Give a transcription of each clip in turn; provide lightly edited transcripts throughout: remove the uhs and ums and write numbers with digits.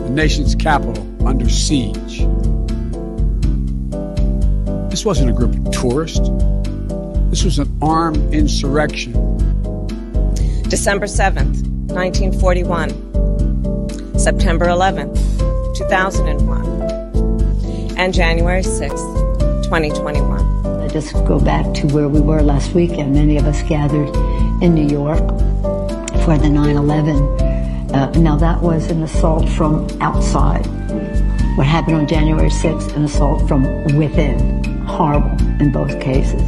the nation's capital under siege. This wasn't a group of tourists. This was an armed insurrection. December 7th, 1941. September 11th, 2001. And January 6th, 2021. I just go back to where we were last weekend. Many of us gathered in New York for the 9/11. Now that was an assault from outside. What happened on January 6th, an assault from within. Horrible in both cases.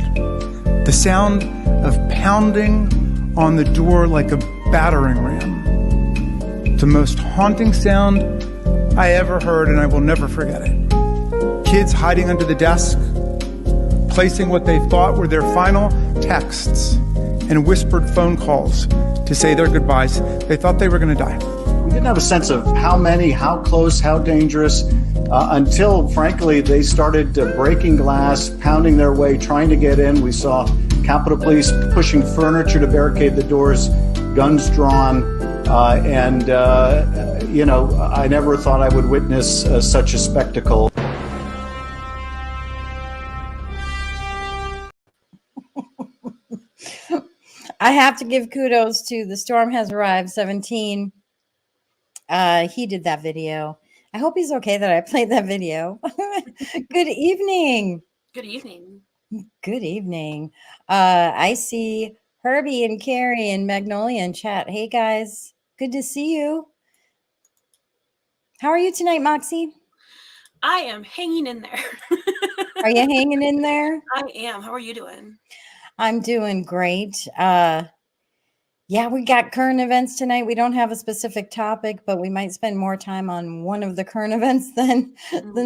The sound of pounding on the door like a battering ram. The most haunting sound I ever heard, and I will never forget it. Kids hiding under the desk, placing what they thought were their final texts and whispered phone calls to say their goodbyes. They thought they were going to die. We didn't have a sense of how many, how close, how dangerous, until, frankly, they started breaking glass, pounding their way, trying to get in. We saw Capitol Police pushing furniture to barricade the doors, guns drawn, and I never thought I would witness such a spectacle. I have to give kudos to The Storm Has Arrived 17. He did that video. I hope he's okay that I played that video. Good evening. Good evening. Good evening. I see Herbie and Carrie and Magnolia in chat. Hey guys, good to see you. How are you tonight, Moxie? I am hanging in there. Are you hanging in there? I am. How are you doing? I'm doing great. Yeah, we got current events tonight. We don't have a specific topic, but we might spend more time on one of the current events than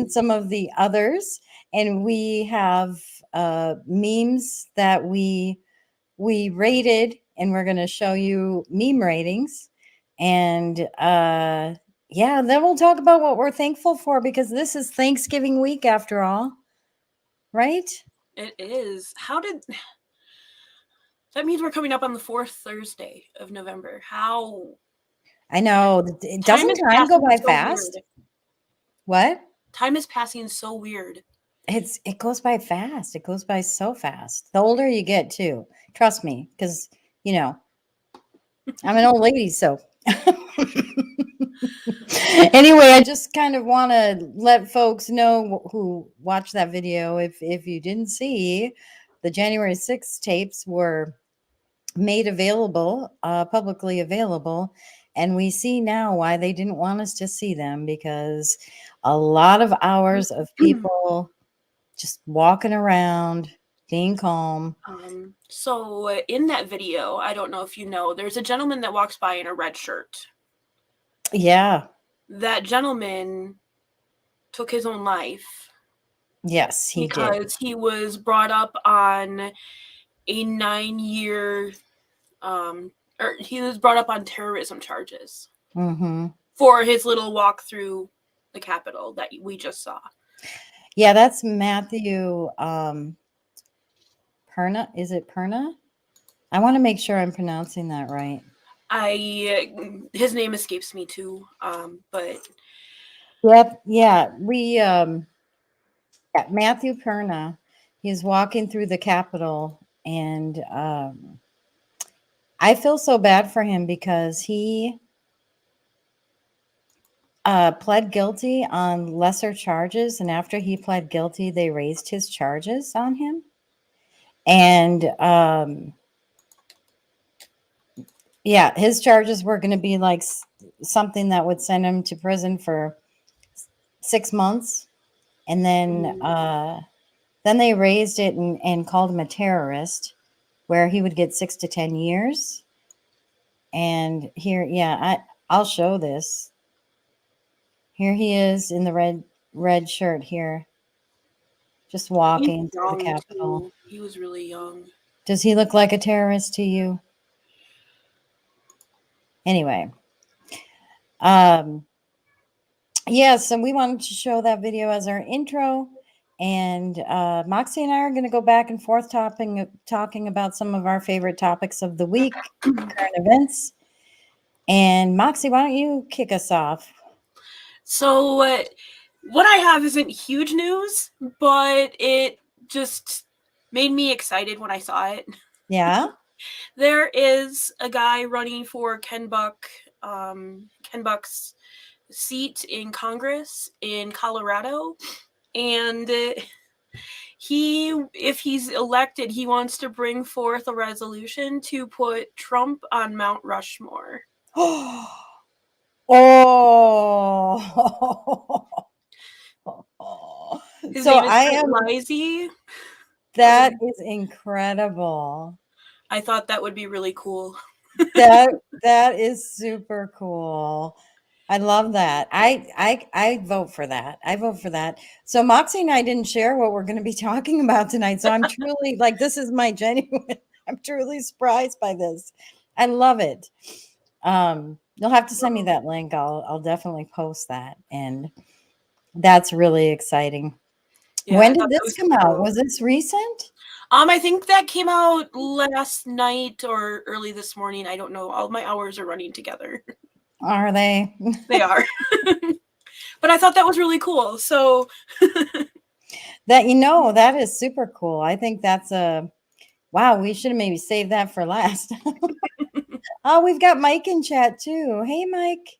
some of the others. And we have memes that we rated, and we're going to show you meme ratings. And yeah, then we'll talk about what we're thankful for, because this is Thanksgiving week after all, right? It is. That means we're coming up on the fourth Thursday of November. How? I know. Doesn't time go by fast? Weird. What? Time is passing so weird. It goes by fast. It goes by so fast. The older you get, too. Trust me, because, I'm an old lady, so. Anyway, I just kind of want to let folks know who watched that video. If you didn't see, the January 6th tapes were made available, publicly available, and we see now why they didn't want us to see them, because a lot of hours of people just walking around, being calm. So in that video, I don't know if you know, there's a gentleman that walks by in a red shirt. Yeah. That gentleman took his own life. Yes, he did. Because he was brought up on a 9-year, or he was brought up on terrorism charges for his little walk through the Capitol that we just saw. Yeah, that's Matthew Perna. Is it Perna? I want to make sure I'm pronouncing that right. His name escapes me too, but yep, yeah, Matthew Perna. He's walking through the Capitol, and I feel so bad for him because he pled guilty on lesser charges, and after he pled guilty, they raised his charges on him, and yeah, his charges were going to be like something that would send him to prison for 6 months. And then they raised it and called him a terrorist, where he would get 6 to 10 years. And here, yeah, I'll show this. Here he is in the red shirt here, just walking through the Capitol. Too. He was really young. Does he look like a terrorist to you? Anyway, yeah, so we wanted to show that video as our intro, and Moxie and I are going to go back and forth talking about some of our favorite topics of the week, current events. And Moxie, why don't you kick us off? So, what I have isn't huge news, but it just made me excited when I saw it. Yeah. There is a guy running for Ken Buck's seat in Congress in Colorado, and if he's elected, he wants to bring forth a resolution to put Trump on Mount Rushmore. His name is Lizzie. That is incredible. I thought that would be really cool. That is super cool. I love that. I vote for that. I vote for that. So Moxie and I didn't share what we're going to be talking about tonight. So I'm truly like, this is my genuine, I'm truly surprised by this. I love it. You'll have to send me that link. I'll definitely post that. And that's really exciting. Yeah, when did this come out? Was this recent? I think that came out last night or early this morning. I don't know. All my hours are running together. Are they? They are. But I thought that was really cool. So that, that is super cool. I think that's wow, we should have maybe saved that for last. Oh, we've got Mike in chat too. Hey, Mike.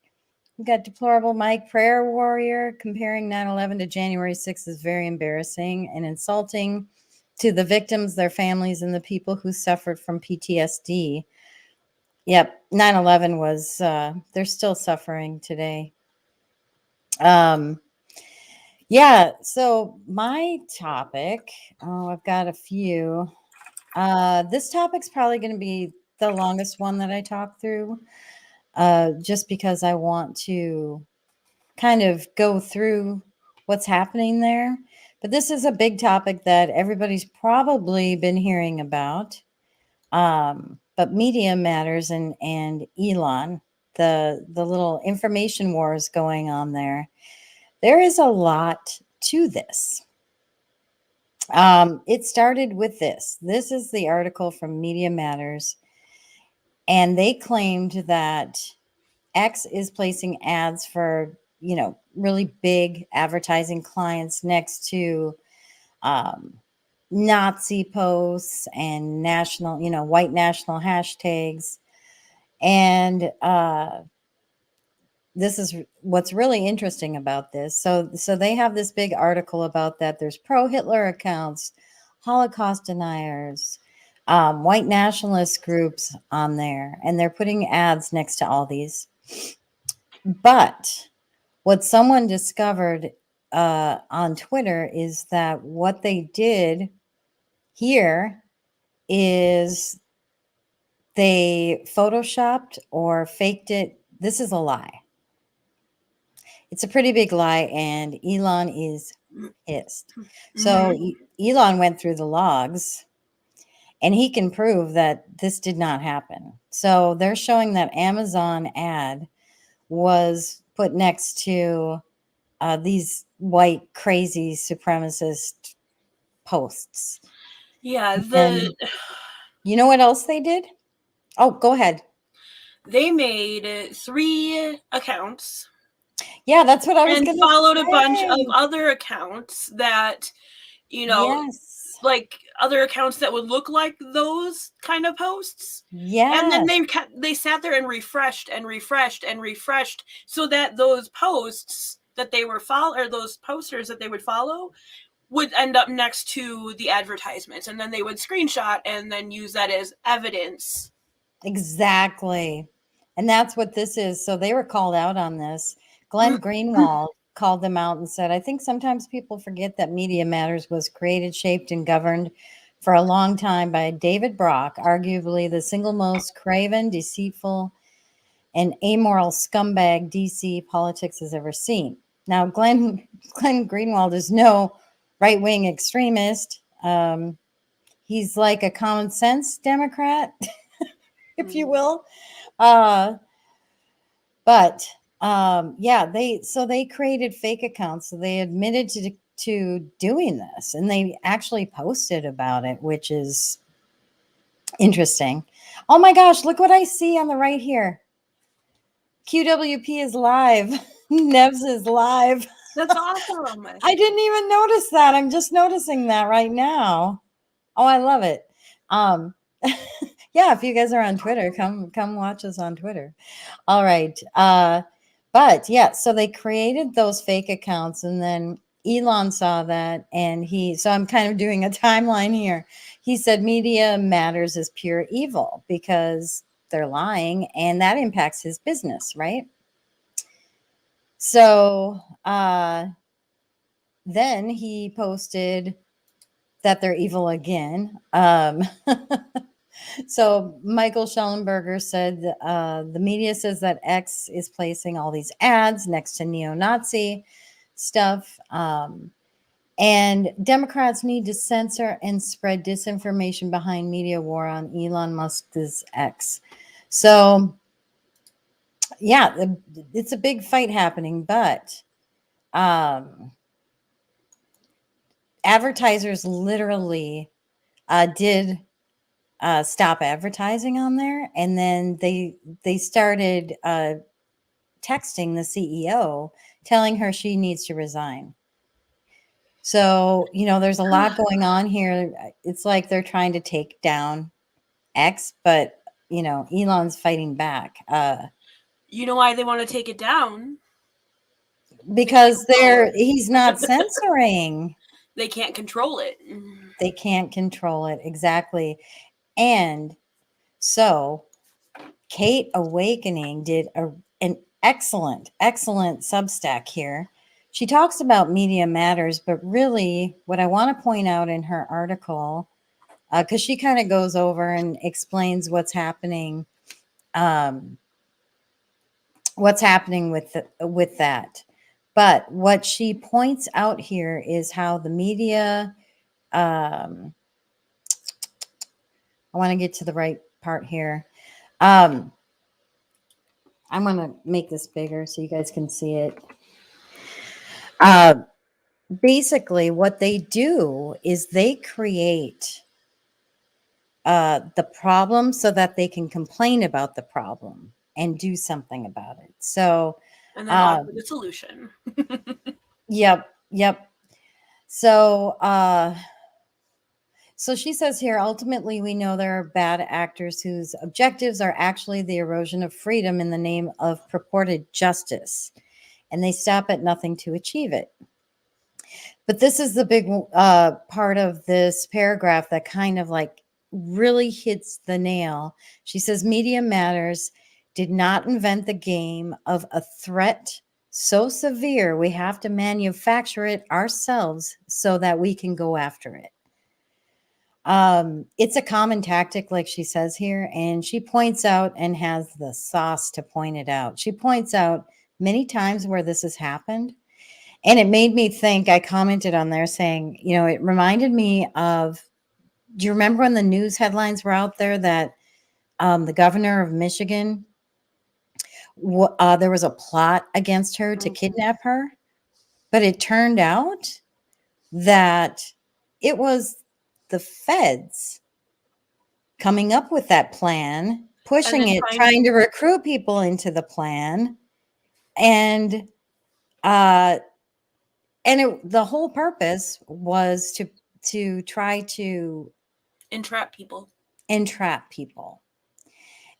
We've got Deplorable Mike, Prayer Warrior. Comparing 9/11 to January 6th is very embarrassing and insulting to the victims, their families, and the people who suffered from PTSD. Yep, 9/11 was, they're still suffering today. Yeah, so my topic, I've got a few. This topic's probably going to be the longest one that I talk through, just because I want to kind of go through what's happening there. But this is a big topic that everybody's probably been hearing about. But media matters and Elon, the little information wars going on there. There is a lot to this. It started with this. This is the article from Media Matters. And they claimed that X is placing ads for, really big advertising clients next to Nazi posts and national, white national hashtags. And this is what's really interesting about this. So they have this big article about that. There's pro-Hitler accounts, Holocaust deniers, white nationalist groups on there, and they're putting ads next to all these. But what someone discovered on Twitter is that what they did here is they photoshopped or faked it. This is a lie. It's a pretty big lie, and Elon is pissed. So Elon went through the logs, and he can prove that this did not happen. So they're showing that Amazon ad was put next to these white crazy supremacist posts. Yeah. You know what else they did? Oh, go ahead. They made 3 accounts. Yeah, that's what I was going to say. And followed a bunch of other accounts that, yes, like other accounts that would look like those kind of posts. Yeah. And then they sat there and refreshed so that those posts that they were or those posters that they would follow would end up next to the advertisements, and then they would screenshot and then use that as evidence. Exactly. And that's what this is. So they were called out on this. Glenn Greenwald called them out and said, I think sometimes people forget that Media Matters was created, shaped, and governed for a long time by David Brock, arguably the single most craven, deceitful, and amoral scumbag DC politics has ever seen. Now, Glenn Greenwald is no right-wing extremist. He's like a common sense Democrat, if you will. But yeah, they created fake accounts. So they admitted to doing this, and they actually posted about it, which is interesting. Oh my gosh, look what I see on the right here. QWP is live. Nevs is live. That's awesome. I didn't even notice that. I'm just noticing that right now. Oh, I love it. Yeah, if you guys are on Twitter, come watch us on Twitter. All right. But yeah, so they created those fake accounts, and then Elon saw that, and so I'm kind of doing a timeline here. He said Media Matters is pure evil because they're lying, and that impacts his business, right? So then he posted that they're evil again. So Michael Schellenberger said the media says that X is placing all these ads next to neo-Nazi stuff. And Democrats need to censor and spread disinformation behind media war on Elon Musk's X. So, yeah, it's a big fight happening, but advertisers literally did stop advertising on there, and then they started texting the CEO telling her she needs to resign. So, there's a lot going on here. It's like they're trying to take down X, but Elon's fighting back. You know why they want to take it down? Because he's not censoring. They can't control it. They can't control it, exactly. And so Kate Awakening did an excellent Substack here. She talks about Media Matters, but really what I want to point out in her article, because she kind of goes over and explains what's happening with that. But what she points out here is how the media, I want to get to the right part here. I'm going to make this bigger so you guys can see it. Basically, what they do is they create the problem so that they can complain about the problem and do something about it. So, and then offer the solution. Yep. So, so she says here, ultimately, we know there are bad actors whose objectives are actually the erosion of freedom in the name of purported justice, and they stop at nothing to achieve it. But this is the big part of this paragraph that kind of like really hits the nail. She says, Media Matters did not invent the game of a threat so severe we have to manufacture it ourselves so that we can go after it. It's a common tactic, like she says here, and she points out and has the sauce to point it out. She points out many times where this has happened. And it made me think, I commented on there saying, it reminded me of, do you remember when the news headlines were out there that the governor of Michigan, there was a plot against her to kidnap her? But it turned out that it was the feds coming up with that plan, pushing it, trying to recruit people into the plan. And the whole purpose was to try to entrap people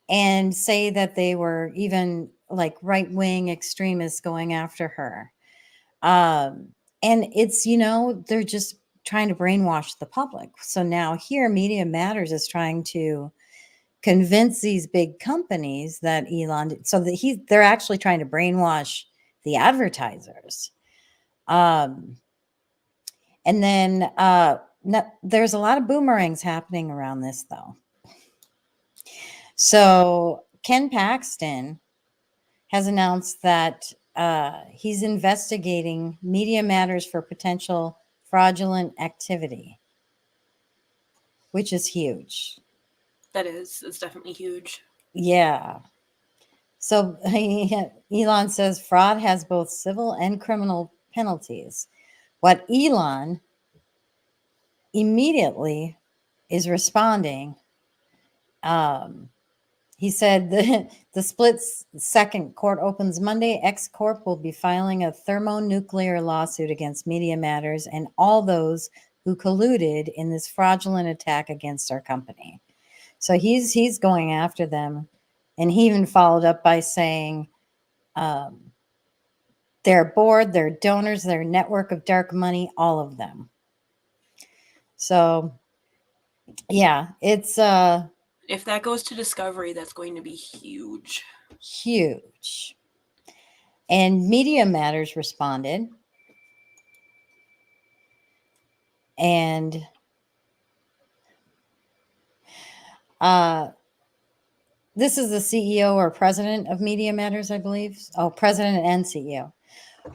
and say that they were even like right-wing extremists going after her. And it's, they're just trying to brainwash the public. So now here, Media Matters is trying to convince these big companies that Elon, so that they're actually trying to brainwash the advertisers. And then there's a lot of boomerangs happening around this, though. So Ken Paxton has announced that he's investigating Media Matters for potential fraudulent activity, which is huge. That is. It's definitely huge. Yeah. So Elon says fraud has both civil and criminal penalties. What Elon immediately is responding, He said the split second court opens Monday. X Corp will be filing a thermonuclear lawsuit against Media Matters and all those who colluded in this fraudulent attack against our company. So he's going after them, and he even followed up by saying their board, their donors, their network of dark money, all of them. So yeah, it's if that goes to discovery, that's going to be huge. Huge. And Media Matters responded. And this is the CEO or president of Media Matters, I believe. Oh, president and CEO.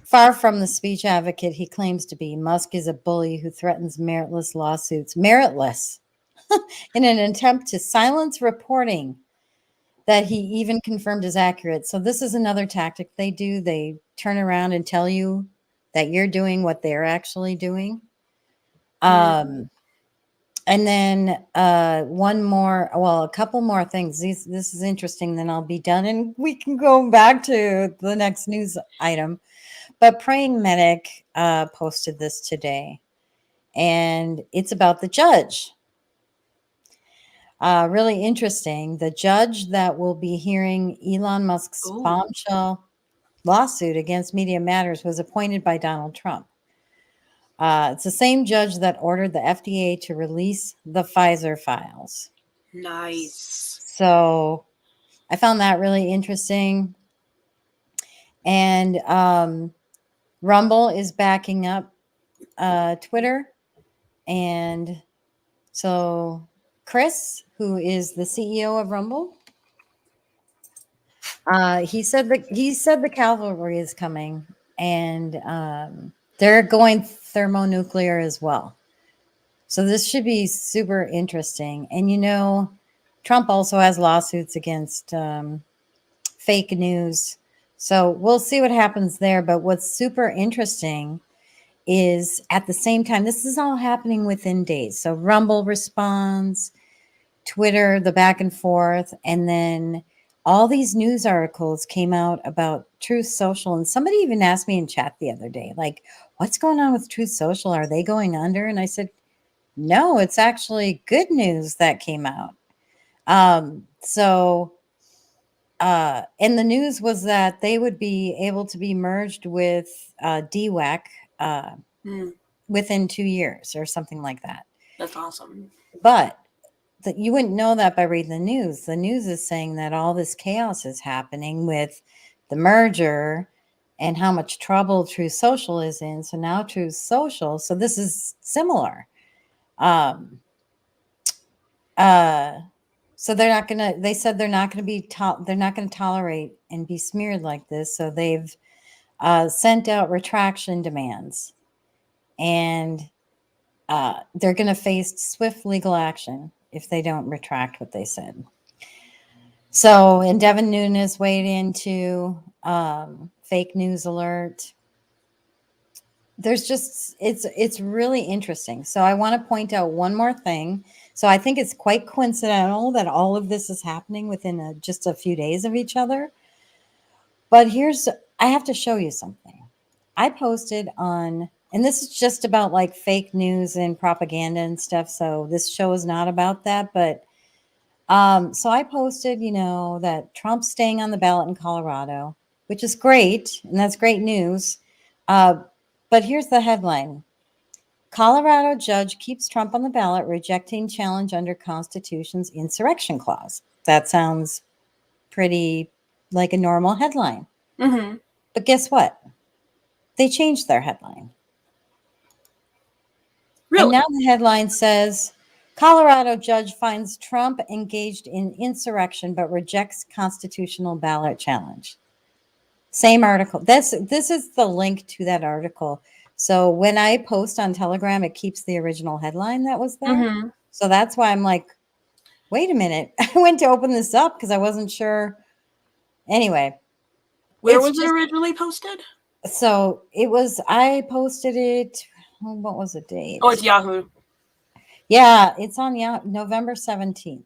Far from the speech advocate he claims to be, Musk is a bully who threatens meritless lawsuits. Meritless. In an attempt to silence reporting that he even confirmed is accurate. So this is another tactic they do. They turn around and tell you that you're doing what they're actually doing. And then a couple more things. This is interesting. Then I'll be done, and we can go back to the next news item. But Praying Medic posted this today, and it's about the judge. Really interesting. The judge that will be hearing Elon Musk's bombshell lawsuit against Media Matters was appointed by Donald Trump. It's the same judge that ordered the FDA to release the Pfizer files. Nice. So I found that really interesting. And Rumble is backing up Twitter. And so Chris, who is the CEO of Rumble, he said the cavalry is coming, and they're going thermonuclear as well. So this should be super interesting. And Trump also has lawsuits against fake news. So we'll see what happens there. But what's super interesting is at the same time, this is all happening within days. So Rumble responds, Twitter, the back and forth, and then all these news articles came out about Truth Social. And somebody even asked me in chat the other day, like, what's going on with Truth Social? Are they going under? And I said, no, it's actually good news that came out. And the news was that they would be able to be merged with DWAC within 2 years or something like that. That's awesome. But you wouldn't know that by reading the news. The news is saying that all this chaos is happening with the merger and how much trouble Truth Social is in. So now Truth Social, so this is similar. So they said they're not going to tolerate and be smeared like this. So they've sent out retraction demands, and they're going to face swift legal action if they don't retract what they said. So, and Devin Nunes weighed into fake news alert. There's just, it's really interesting. So I want to point out one more thing. So I think it's quite coincidental that all of this is happening within just a few days of each other. But I have to show you something. I posted on, and this is just about like fake news and propaganda and stuff. So this show is not about that. But so I posted, that Trump's staying on the ballot in Colorado, which is great. And that's great news. But here's the headline. Colorado judge keeps Trump on the ballot, rejecting challenge under Constitution's insurrection clause. That sounds pretty like a normal headline. Mm-hmm. But guess what? They changed their headline. Really? And now the headline says, Colorado judge finds Trump engaged in insurrection but rejects constitutional ballot challenge. Same article. This is the link to that article. So when I post on Telegram, it keeps the original headline that was there. Mm-hmm. So that's why I'm like, wait a minute. I went to open this up because I wasn't sure. Anyway. Where was it originally posted? So I posted it. What was the date? Oh, it's Yahoo. Yeah, it's on November 17th.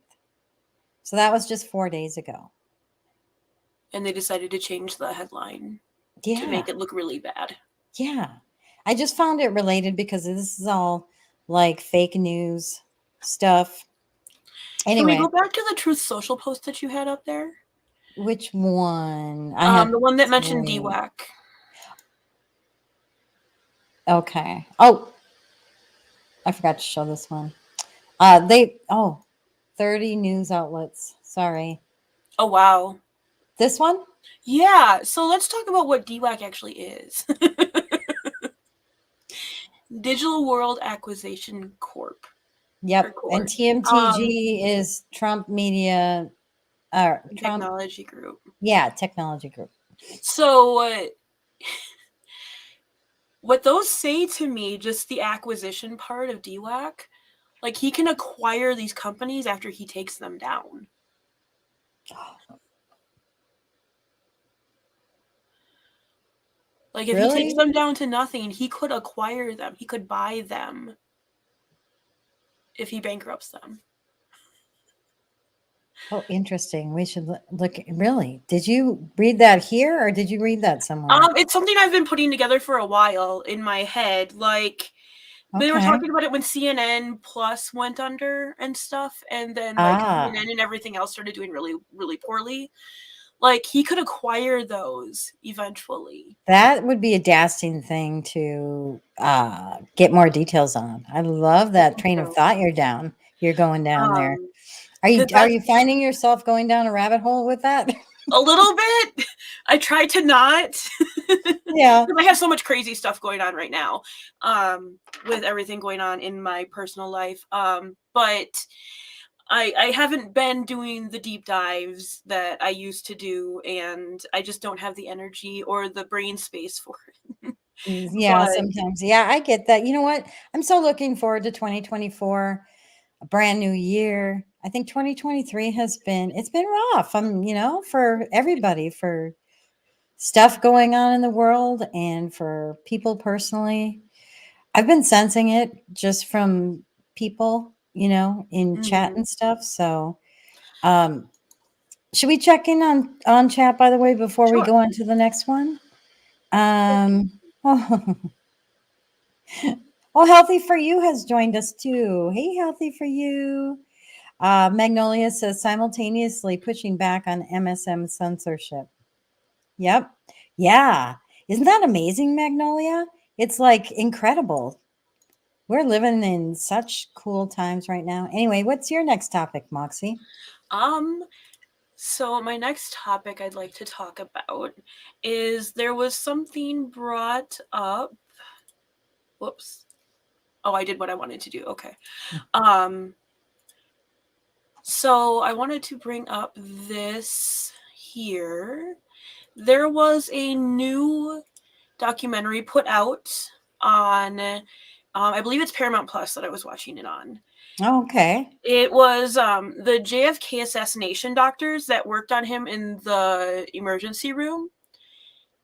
So that was just 4 days ago. And they decided to change the headline Yeah. to make it look really bad. Yeah. I just found it related because this is all like fake news stuff. Anyway. Can we go back to the Truth Social post that you had up there? Which one? The one that mentioned DWAC. Okay. Oh, I forgot to show this one. 30 news outlets. Sorry. Oh, wow. This one? Yeah. So let's talk about what DWAC actually is. Digital World Acquisition Corp. Yep. And TMTG is Trump Media Technology Group. Yeah, Technology Group. So what those say to me, just the acquisition part of DWAC, like he can acquire these companies after he takes them down. Like if he takes them down to nothing, he could acquire them. He could buy them if he bankrupts them. Oh, interesting. We should look. Really? Did you read that here or did you read that somewhere? It's something I've been putting together for a while in my head. Like they were talking about it when CNN Plus went under and stuff, and then like CNN and everything else started doing really, really poorly. Like he could acquire those eventually. That would be a dastardly thing to get more details on. I love that train of thought you're going down there. Are you finding yourself going down a rabbit hole with that? A little bit. I try to not. Yeah. I have so much crazy stuff going on right now, with everything going on in my personal life. But I haven't been doing the deep dives that I used to do, and I just don't have the energy or the brain space for it. Yeah, sometimes. Yeah, I get that. You know what? I'm so looking forward to 2024, a brand new year. I think 2023 it's been rough. For everybody, for stuff going on in the world and for people personally. I've been sensing it just from people, in chat and stuff. So, should we check in on chat, by the way, before we go on to the next one? Healthy for You has joined us too. Hey, Healthy for You. Magnolia says simultaneously pushing back on MSM censorship. Yep. Yeah. Isn't that amazing, Magnolia? It's like incredible. We're living in such cool times right now. Anyway, what's your next topic, Moxie? So my next topic I'd like to talk about is there was something brought up. Whoops. Oh, I did what I wanted to do. Okay. So I wanted to bring up this here. There was a new documentary put out on, I believe it's Paramount Plus that I was watching it on. Oh, okay. It was the JFK assassination doctors that worked on him in the emergency room.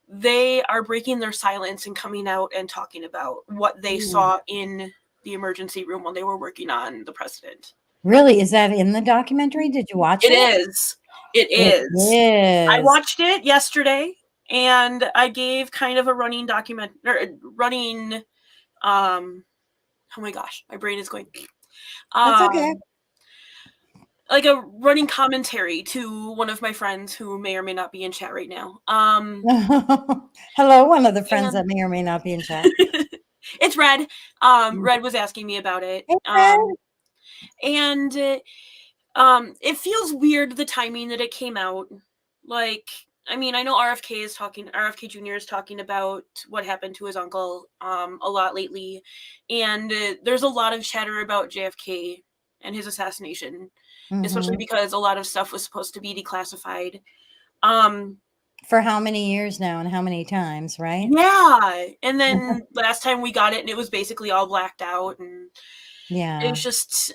They are breaking their silence and coming out and talking about what they saw in the emergency room when they were working on the president. Really? Is that in the documentary? Did you watch it? It is. It is. I watched it yesterday, and I gave kind of a running oh my gosh, my brain is going. That's okay. Like a running commentary to one of my friends who may or may not be in chat right now. Hello, one of the friends that may or may not be in chat. It's Red. Red was asking me about it. And it feels weird, the timing that it came out. Like, I mean, I know RFK Jr. is talking about what happened to his uncle a lot lately. And there's a lot of chatter about JFK and his assassination, especially because a lot of stuff was supposed to be declassified. For how many years now and how many times, right? Yeah. And then last time we got it and it was basically all blacked out. And yeah, it's just,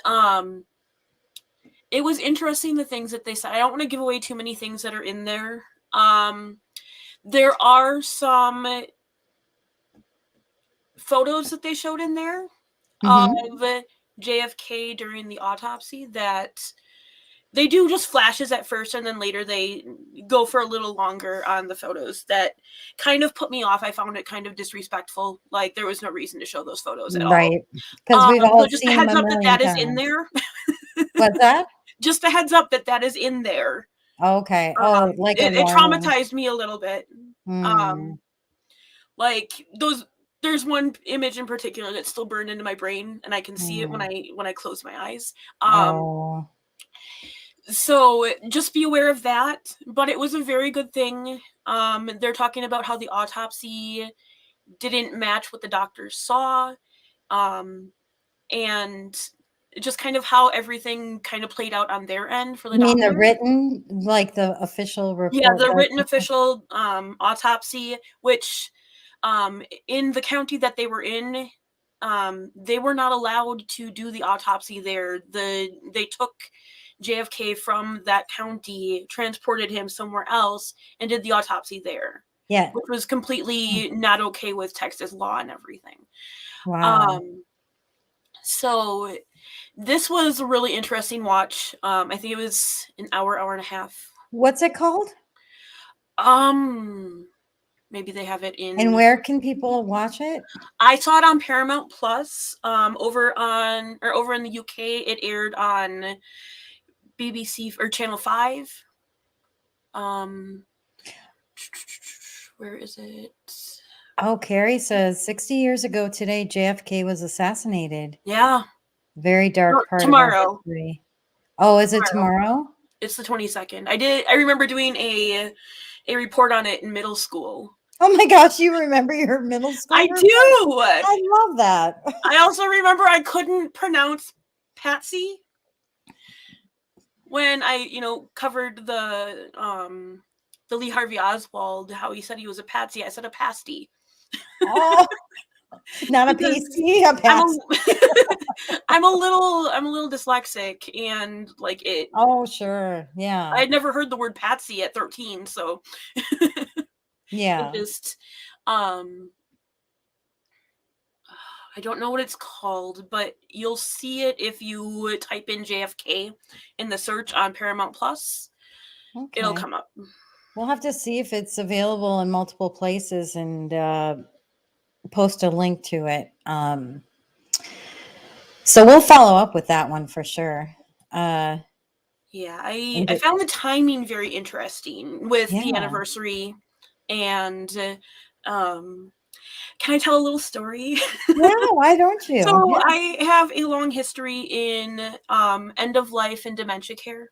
it was interesting, the things that they said. I don't want to give away too many things that are in there. There are some photos that they showed in there of JFK during the autopsy that They do just flashes at first, and then later they go for a little longer on the photos. That kind of put me off. I found it kind of disrespectful. Like, there was no reason to show those photos at all. Right. Because we've all So just a seen heads them a up that million that is in times. there. What's that? Just a heads up that that is in there. Okay. Oh, like it a warning. traumatized me a little bit. Like there's one image in particular that's still burned into my brain, and I can see it when I close my eyes. So just be aware of that. But it was a very good thing. They're talking about how the autopsy didn't match what the doctors saw, and just kind of how everything kind of played out on their end for the You mean the doctor. written, like the official report? Yeah, the written official autopsy, which in the county that they were in, they were not allowed to do the autopsy there. They took JFK from that county, transported him somewhere else, and did the autopsy there. Yeah. Which was completely not okay with Texas law and everything. Wow. So this was a really interesting watch. I think it was an hour and a half. What's it called? Maybe they have it in. And where can people watch it? I saw it on Paramount Plus. Over in the UK, it aired on BBC or Channel 5. Where is it? Oh, Carrie says 60 years ago today, JFK was assassinated. Yeah. Very dark part tomorrow. of our history. Oh, is it tomorrow? It's the 22nd. I remember doing a report on it in middle school. Oh my gosh, you remember your middle school I report? do. I love that. I also remember I couldn't pronounce Patsy when I, covered the Lee Harvey Oswald, how he said he was a patsy. I said a pasty. Oh, not a pasty, a patsy. I'm a little dyslexic, and like it. Oh, sure. Yeah. I had never heard the word patsy at 13, so yeah. It just I don't know what it's called, but you'll see it if you type in JFK in the search on Paramount Plus. Okay. It'll come up. We'll have to see if it's available in multiple places and post a link to it. So we'll follow up with that one for sure. I found the timing very interesting with the anniversary, and can I tell a little story? Yeah, why don't you? So I have a long history in end of life and dementia care.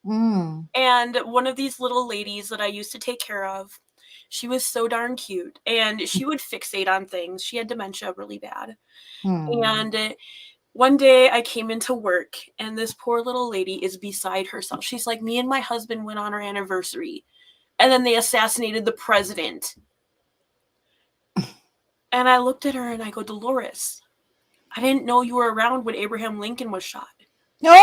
And one of these little ladies that I used to take care of, she was so darn cute, and she would fixate on things. She had dementia really bad. And one day I came into work, and this poor little lady is beside herself. She's like, me and my husband went on our anniversary, and then they assassinated the president. And I looked at her and I go, Dolores, I didn't know you were around when Abraham Lincoln was shot. No.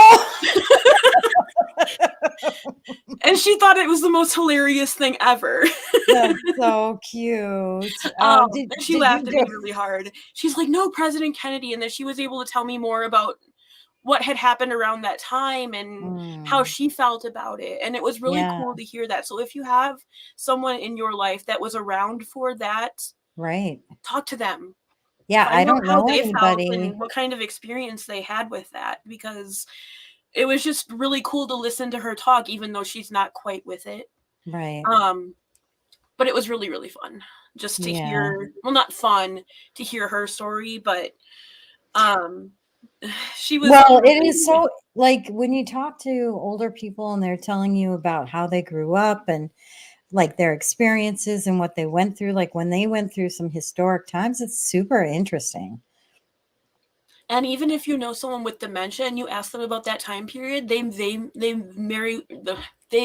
And she thought it was the most hilarious thing ever. That's so cute. She laughed at me really hard. She's like, no, President Kennedy. And then she was able to tell me more about what had happened around that time and how she felt about it. And it was really cool to hear that. So if you have someone in your life that was around for that, right, talk to them. Yeah, I don't know anybody. And what kind of experience they had with that, because it was just really cool to listen to her talk, even though she's not quite with it. Right. But it was really, really fun just to hear. Well, not fun to hear her story, but she was. Well, it is so, like, when you talk to older people and they're telling you about how they grew up and like their experiences and what they went through, like when they went through some historic times, it's super interesting. And even if you know someone with dementia and you ask them about that time period, they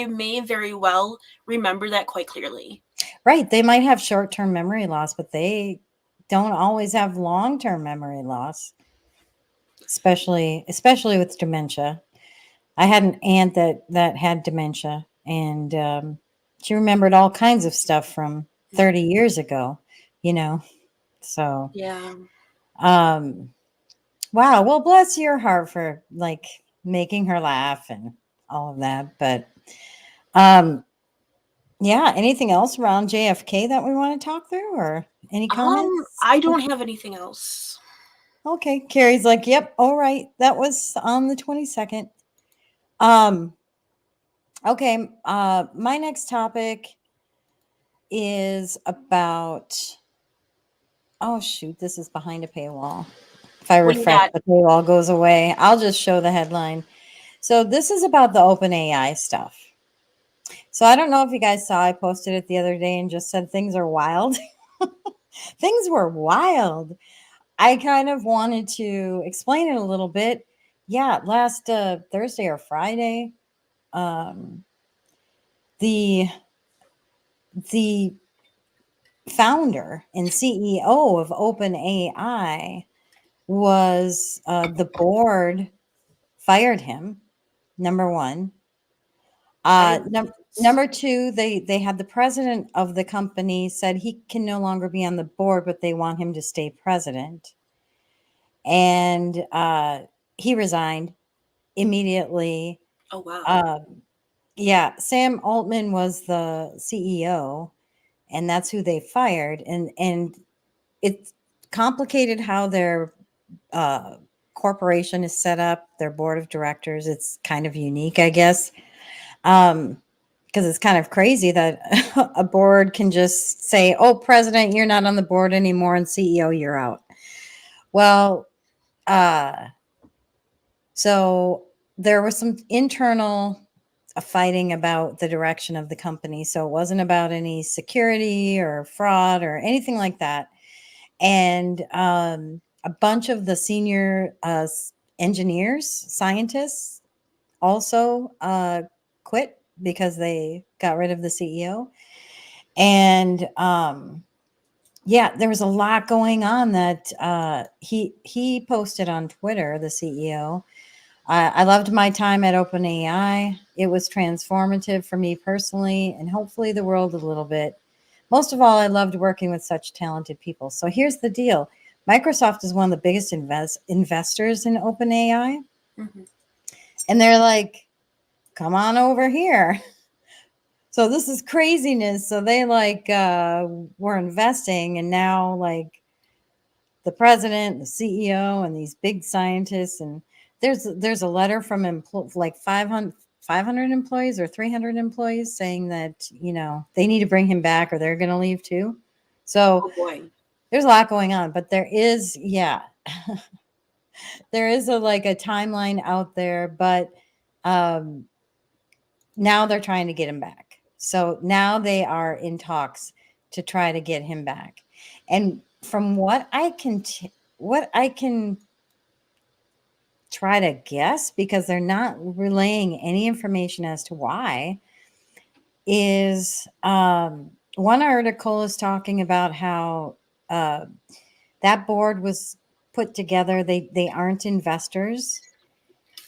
may very well remember that quite clearly. Right. They might have short-term memory loss, but they don't always have long-term memory loss, especially with dementia. I had an aunt that had dementia, and she remembered all kinds of stuff from 30 years ago, so. Yeah. Wow. Well, bless your heart for like making her laugh and all of that. But yeah, anything else around JFK that we want to talk through, or any comments? I don't have anything else. Okay, Carrie's like, yep, all right. That was on the 22nd. Okay, my next topic is about, oh shoot, this is behind a paywall. If I refresh, the paywall goes away. I'll just show the headline. So this is about the OpenAI stuff. So I don't know if you guys saw, I posted it the other day and just said things are wild. Things were wild. I kind of wanted to explain it a little bit. Yeah, last Thursday or Friday, the founder and CEO of OpenAI was the board fired him. Number one. Number two, they had the president of the company said he can no longer be on the board, but they want him to stay president. And he resigned immediately. Oh, wow. Yeah, Sam Altman was the CEO, and that's who they fired. And it's complicated how their corporation is set up, their board of directors. It's kind of unique, I guess. Because it's kind of crazy that a board can just say, oh, president, you're not on the board anymore, and CEO, you're out. Well, so there was some internal fighting about the direction of the company. So it wasn't about any security or fraud or anything like that. And a bunch of the senior engineers, scientists also quit because they got rid of the CEO. And yeah, there was a lot going on that he posted on Twitter, the CEO. I loved my time at OpenAI. It was transformative for me personally and hopefully the world a little bit. Most of all, I loved working with such talented people. So here's the deal. Microsoft is one of the biggest investors in OpenAI. Mm-hmm. And they're like, come on over here. So this is craziness. So they were investing, and now like the president, the CEO, and these big scientists, and there's a letter from 500 employees or 300 employees saying that, you know, they need to bring him back or they're going to leave too. So there's a lot going on, but there is, there is a timeline out there, but now they're trying to get him back. So now they are in talks to try to get him back. And from what I can try to guess, because they're not relaying any information as to why, is one article is talking about how that board was put together. They aren't investors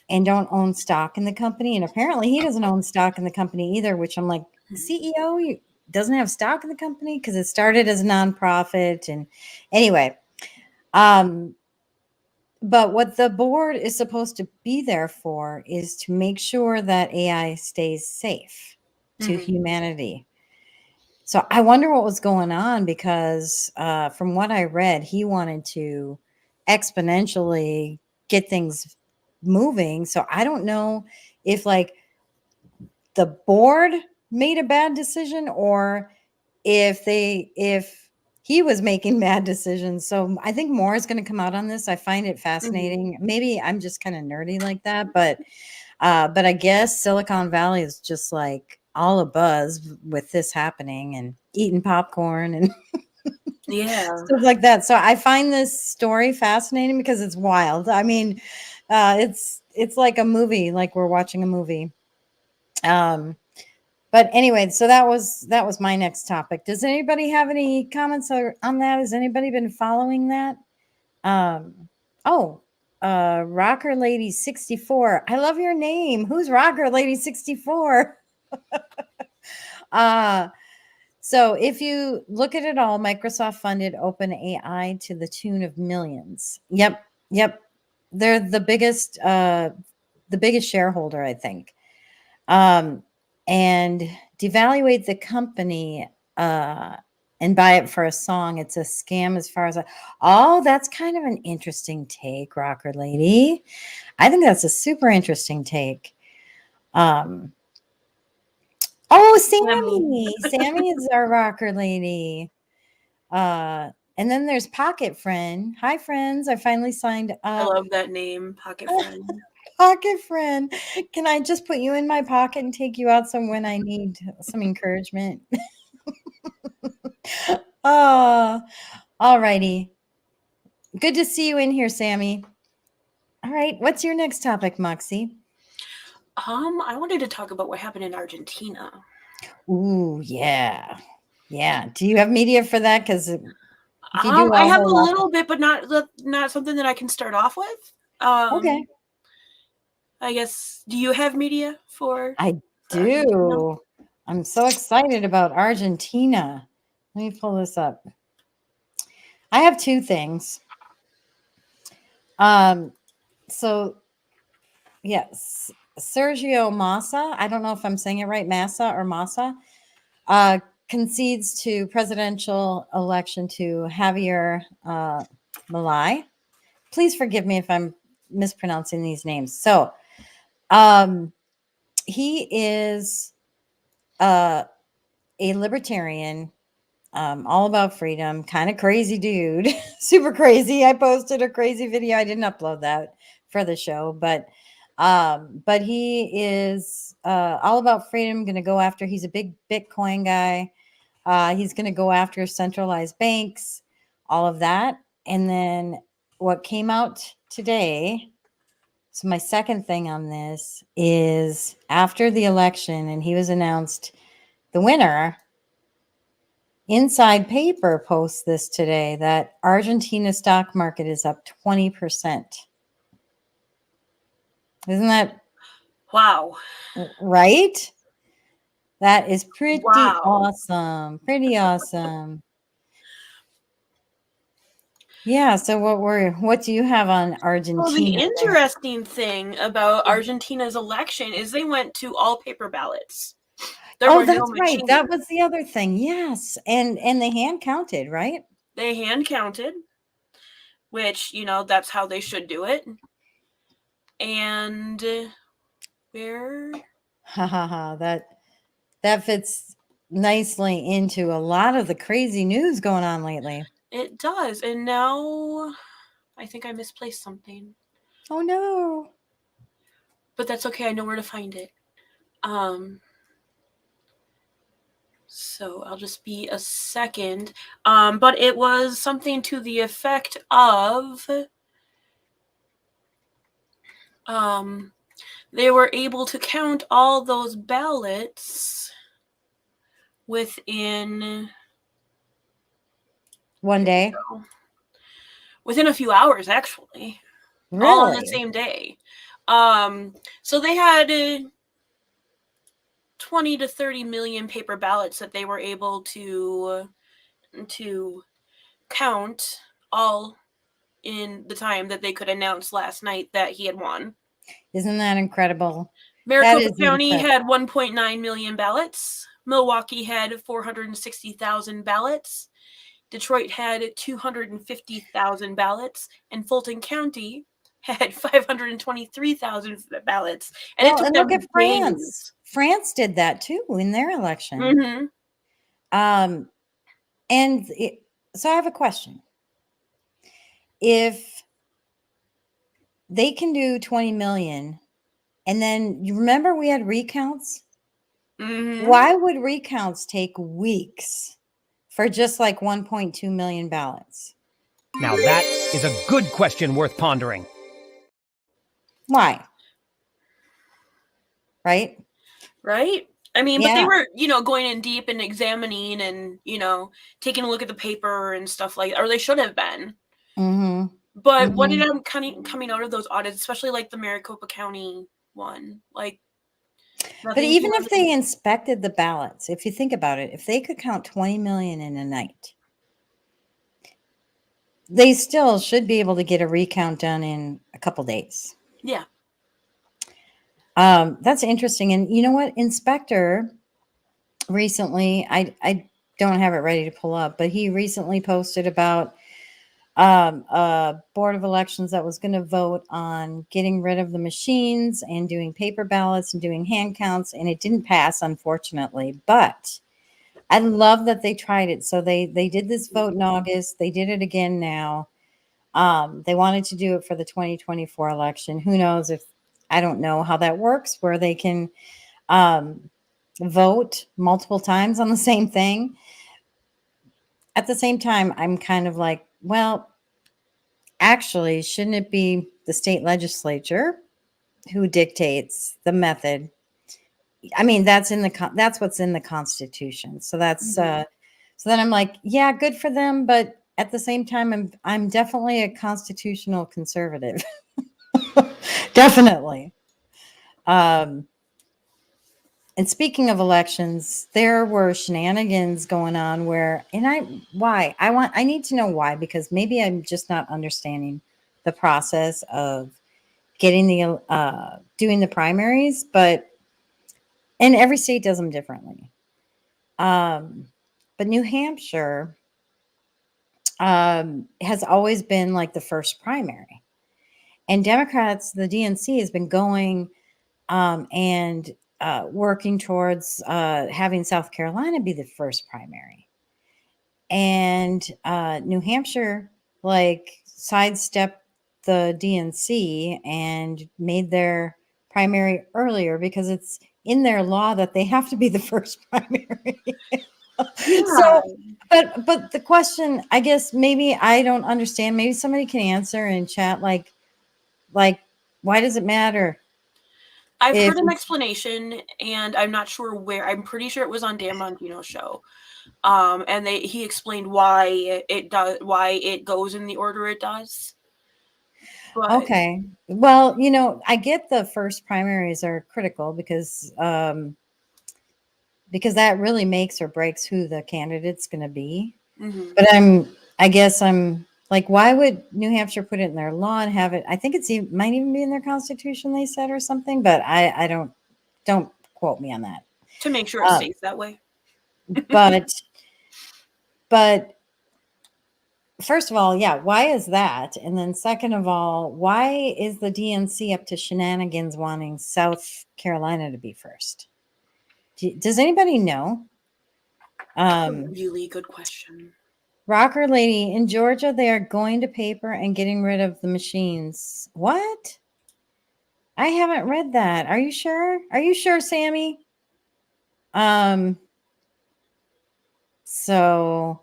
and don't own stock in the company. And apparently he doesn't own stock in the company either, which I'm like, the CEO doesn't have stock in the company because it started as a nonprofit. And anyway, but what the board is supposed to be there for is to make sure that AI stays safe to humanity. So I wonder what was going on, because from what I read, he wanted to exponentially get things moving. So I don't know if the board made a bad decision or if he was making bad decisions. So I think more is going to come out on this. I find it fascinating. Maybe I'm just kind of nerdy like that, but I guess Silicon Valley is just like all abuzz with this happening and eating popcorn and stuff like that. So I find this story fascinating because it's wild. I mean, it's like a movie, like we're watching a movie. But anyway, so that was my next topic. Does anybody have any comments on that? Has anybody been following that? Rocker Lady 64. I love your name. Who's Rocker Lady 64? So if you look at it all, Microsoft funded OpenAI to the tune of millions. Yep. They're the biggest shareholder, I think. And devaluate the company and buy it for a song. It's a scam as far as that's kind of an interesting take, Rocker Lady. I think that's a super interesting take. Sammy is our Rocker Lady. And then there's Pocket Friend. Hi, friends. I finally signed up. I love that name, Pocket Friend. Pocket Friend. Can I just put you in my pocket and take you out when I need some encouragement? All righty. Good to see you in here, Sammy. All right. What's your next topic, Moxie? I wanted to talk about what happened in Argentina. Ooh, yeah. Yeah. Do you have media for that? Because I have a little bit, but not something that I can start off with. Okay. I guess, do you have media for? I do. Argentina? I'm so excited about Argentina. Let me pull this up. I have two things. So yes, Sergio Massa, I don't know if I'm saying it right, Massa, concedes to presidential election to Javier Milei. Please forgive me if I'm mispronouncing these names. So he is a libertarian, all about freedom, kind of crazy dude, super crazy. I posted a crazy video. I didn't upload that for the show, but he is all about freedom. Going to go after. He's a big Bitcoin guy. He's going to go after centralized banks, all of that. And then what came out today. So my second thing on this is after the election, and he was announced the winner. Inside Paper posts this today that Argentina stock market is up 20%. Isn't that wow? Right? That is pretty awesome. Pretty awesome. Yeah. So what do you have on Argentina? Well, the interesting thing about Argentina's election is they went to all paper ballots. That's right. That was the other thing. Yes. And they hand counted, right? They hand counted, which, that's how they should do it. And where? That fits nicely into a lot of the crazy news going on lately. It does. And now I think I misplaced something. Oh, no. But that's okay. I know where to find it. So I'll just be a second. But it was something to the effect of they were able to count all those ballots within one day. Within a few hours, actually. Really? All on the same day. So they had 20 to 30 million paper ballots that they were able to count all in the time that they could announce last night that he had won. Isn't that incredible? Maricopa County had 1.9 million ballots. Milwaukee had 460,000 ballots. Detroit had 250,000 ballots. And Fulton County had 523,000 ballots. And it took them look at France. France did that too in their election. Mm-hmm. So I have a question. If they can do 20 million, and then you remember we had recounts? Mm-hmm. Why would recounts take weeks for just like 1.2 million ballots? Now that is a good question worth pondering. Why? Right? I mean, but they were, going in deep and examining and, taking a look at the paper and stuff like that, or they should have been. Mm-hmm. But what ended up coming out of those audits, especially like the Maricopa County one, like. But even if they inspected the ballots, if you think about it, if they could count 20 million in a night, they still should be able to get a recount done in a couple days. Yeah. That's interesting. And you know what? Inspector recently, I don't have it ready to pull up, but he recently posted about a board of elections that was going to vote on getting rid of the machines and doing paper ballots and doing hand counts, and it didn't pass, unfortunately. But I love that they tried it. So they did this vote in August. They did it again now. They wanted to do it for the 2024 election. Who knows if, I don't know how that works, where they can vote multiple times on the same thing. At the same time, I'm kind of like, well, actually, shouldn't it be the state legislature who dictates the method? I mean, that's what's in the Constitution. So that's so then I'm like, yeah, good for them, but at the same time, I'm definitely a constitutional conservative. Definitely. And speaking of elections, there were shenanigans going on where, and I need to know why, because maybe I'm just not understanding the process of getting doing the primaries, and every state does them differently. But New Hampshire has always been like the first primary, and Democrats, the DNC, has been going and working towards having South Carolina be the first primary. And New Hampshire, like, sidestepped the DNC and made their primary earlier because it's in their law that they have to be the first primary. Yeah. So, but the question, I guess, maybe I don't understand. Maybe somebody can answer in chat, like, why does it matter? I've heard an explanation, and I'm not sure where. I'm pretty sure it was on Dan Bongino's show. And he explained why it goes in the order it does. But, okay. Well, I get the first primaries are critical because that really makes or breaks who the candidate's going to be. Mm-hmm. But I guess I'm like, why would New Hampshire put it in their law and have it? I think it might even be in their constitution, they said, or something, but I don't quote me on that. To make sure it stays that way. But first of all, yeah, why is that? And then second of all, why is the DNC up to shenanigans wanting South Carolina to be first? Does anybody know? Really good question. Rocker Lady, in Georgia, they are going to paper and getting rid of the machines. What? I haven't read that. Are you sure? Are you sure, Sammy? So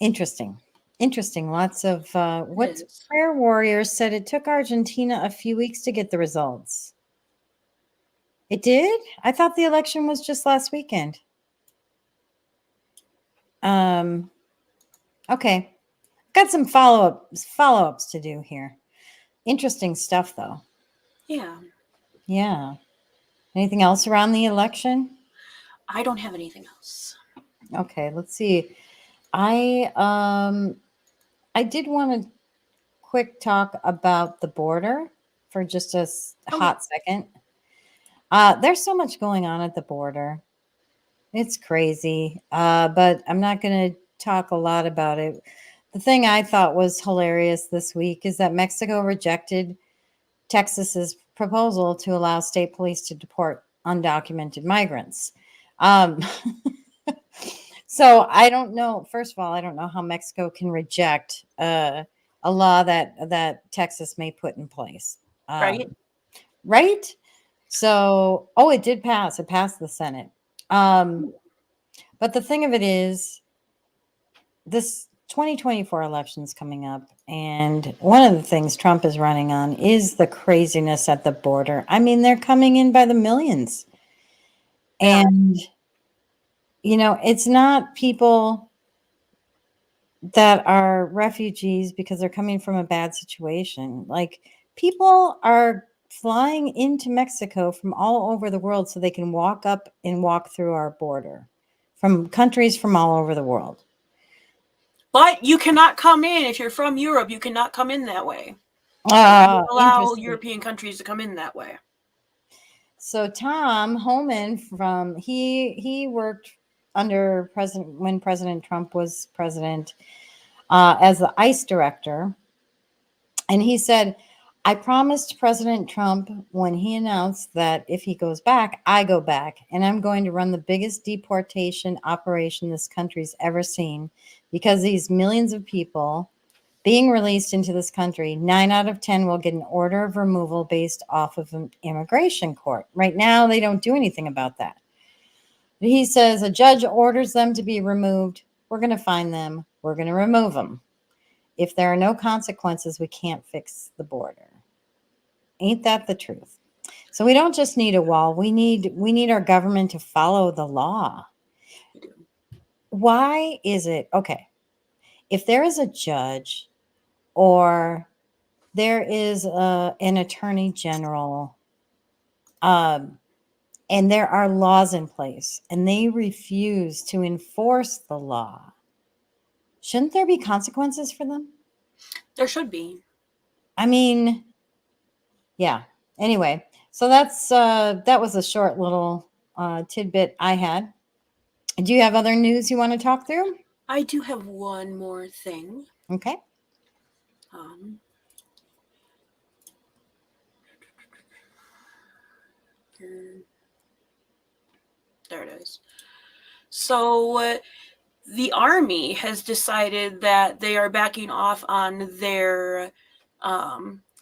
interesting. Lots of what prayer warriors said it took Argentina a few weeks to get the results. It did? I thought the election was just last weekend. Okay. Got some follow-ups to do here. Interesting stuff, though. Yeah. Anything else around the election? I don't have anything else. Okay, let's see. I did want to quick talk about the border for just a hot second. There's so much going on at the border. It's crazy, but I'm not going to talk a lot about it. The thing I thought was hilarious this week is that Mexico rejected Texas's proposal to allow state police to deport undocumented migrants. So I don't know. First of all, I don't know how Mexico can reject a law that Texas may put in place. Right? So, it did pass. It passed the Senate. But the thing of it is, this 2024 election is coming up, and one of the things Trump is running on is the craziness at the border. I mean, they're coming in by the millions. And, it's not people that are refugees because they're coming from a bad situation. Like, people are flying into Mexico from all over the world so they can walk up and walk through our border from countries from all over the world. But you cannot come in if you're from Europe. You cannot come in that way. Allow European countries to come in that way. So Tom Homan he worked under when President Trump was president as the ICE director. And he said, I promised President Trump when he announced that if he goes back, I go back. And I'm going to run the biggest deportation operation this country's ever seen, because these millions of people being released into this country, 9 out of 10 will get an order of removal based off of an immigration court. Right now, they don't do anything about that. He says a judge orders them to be removed. We're going to find them. We're going to remove them. If there are no consequences, we can't fix the border. Ain't that the truth? So we don't just need a wall. We need our government to follow the law. Why is it okay? If there is a judge or there is an attorney general, and there are laws in place, and they refuse to enforce the law, shouldn't there be consequences for them? There should be. I mean, yeah. Anyway, so that was a short little tidbit I had. Do you have other news you want to talk through? I do have one more thing. Okay. There it is. So the Army has decided that they are backing off on their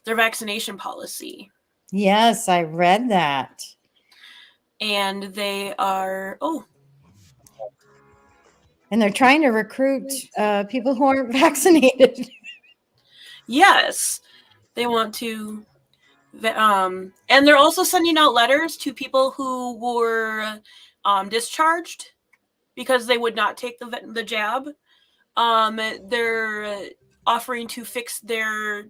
vaccination policy. Yes, I read that. And they are and they're trying to recruit people who aren't vaccinated. Yes, they want to. And they're also sending out letters to people who were discharged because they would not take the jab. They're offering to fix their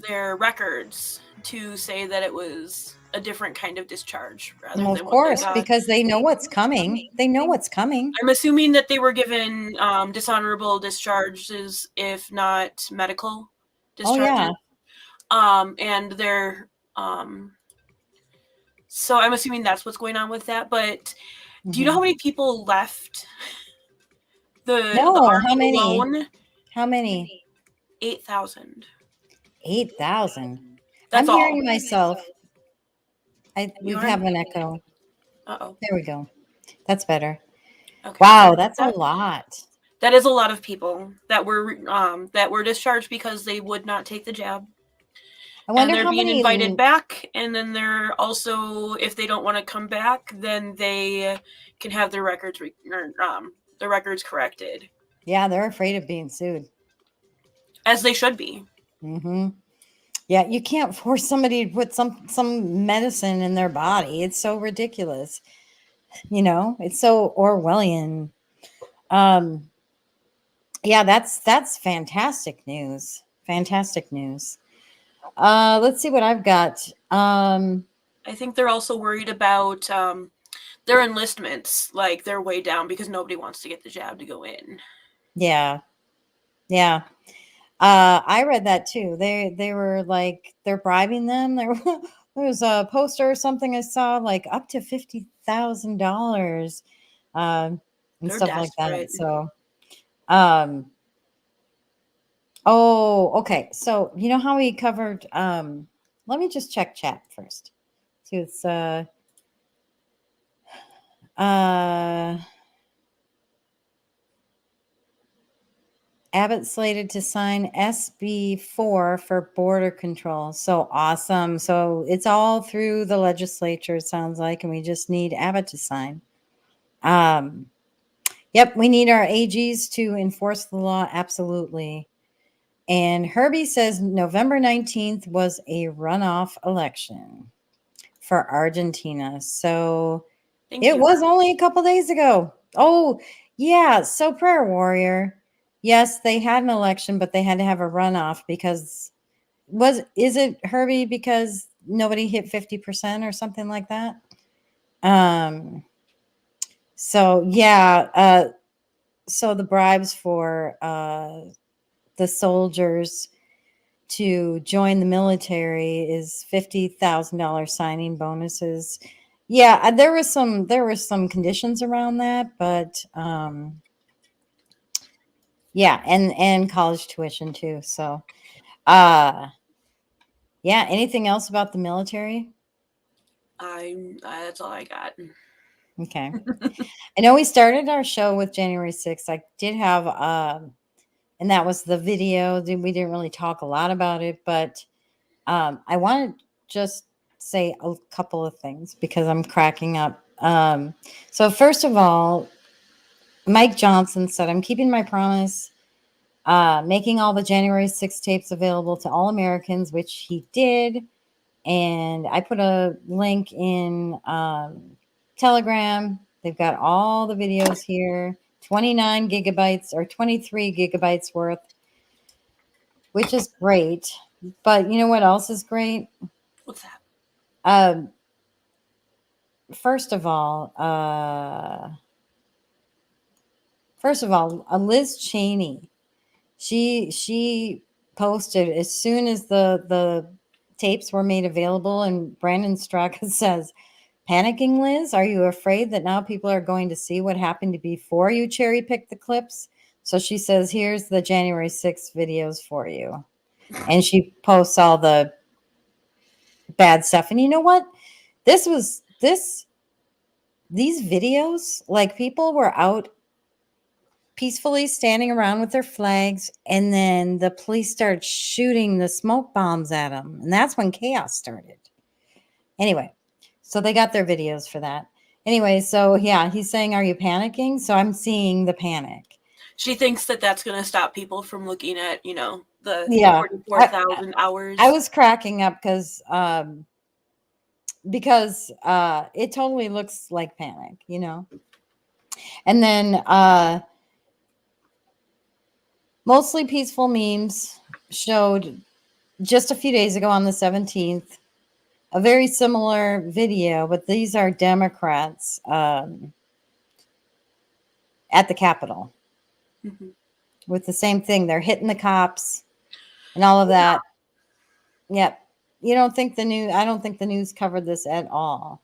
records to say that it was a different kind of discharge rather Well, than of what they course, got. because they know what's coming. They know what's coming. I'm assuming that they were given dishonorable discharges, if not medical discharges. Oh, yeah. And they're so I'm assuming that's what's going on with that. But do you know how many people left the Army how many? alone? How many? 8,000. 8,000. That's I'm all. hearing myself. We have an echo. Uh-oh. There we go. That's better. Okay. Wow, that's a lot. That is a lot of people that were discharged because they would not take the jab. I wonder and they're how being many invited back, and then they're also, if they don't want to come back, then they can have their records corrected. Yeah, they're afraid of being sued, as they should be. Mm-hmm. Yeah, you can't force somebody to put some medicine in their body. It's so ridiculous. It's so Orwellian. Yeah, that's fantastic news. Fantastic news. Let's see what I've got. I think they're also worried about their enlistments. Like, they're way down because nobody wants to get the jab to go in. Yeah. I read that too. They were like, they're bribing them. There was a poster or something I saw, like up to $50,000 and stuff like that. So, oh, okay. So you know how we covered? Let me just check chat first. See, it's Abbott slated to sign SB4 for border control. So awesome. So it's all through the legislature, it sounds like, and we just need Abbott to sign. Yep, we need our AGs to enforce the law. Absolutely. And Herbie says November 19th was a runoff election for Argentina. So it was only a couple days ago. Oh, yeah. So Prayer Warrior. Yes, they had an election, but they had to have a runoff because is it, Herbie, because nobody hit 50% or something like that? So yeah, so the bribes for the soldiers, to join the military is $50,000 signing bonuses. Yeah, there were some conditions around that, but yeah, and college tuition too. So, yeah. Anything else about the military? That's all I got. Okay. I know we started our show with January 6th. I did have, and that was the video. We didn't really talk a lot about it, but I want to just say a couple of things because I'm cracking up. So first of all, Mike Johnson said, "I'm keeping my promise, making all the January 6th tapes available to all Americans," which he did. And I put a link in Telegram. They've got all the videos here, 29 gigabytes or 23 gigabytes worth, which is great. But you know what else is great? What's that? First of all, Liz Cheney, she posted as soon as the tapes were made available, and Brandon Straka says, "Panicking, Liz? Are you afraid that now people are going to see what happened before you cherry picked the clips?" So she says, "Here's the January 6th videos for you." And she posts all the bad stuff. And you know what? These videos, like, people were out peacefully standing around with their flags, and then the police started shooting the smoke bombs at them. And that's when chaos started. Anyway, so they got their videos for that. Anyway, so yeah, he's saying, "Are you panicking?" So I'm seeing the panic. She thinks that that's going to stop people from looking at, the Yeah. 44,000 hours. I was cracking up because it totally looks like panic, And then mostly peaceful memes showed just a few days ago on the 17th a very similar video, but these are Democrats at the Capitol with the same thing. They're hitting the cops and all of that. Yep. I don't think the news covered this at all.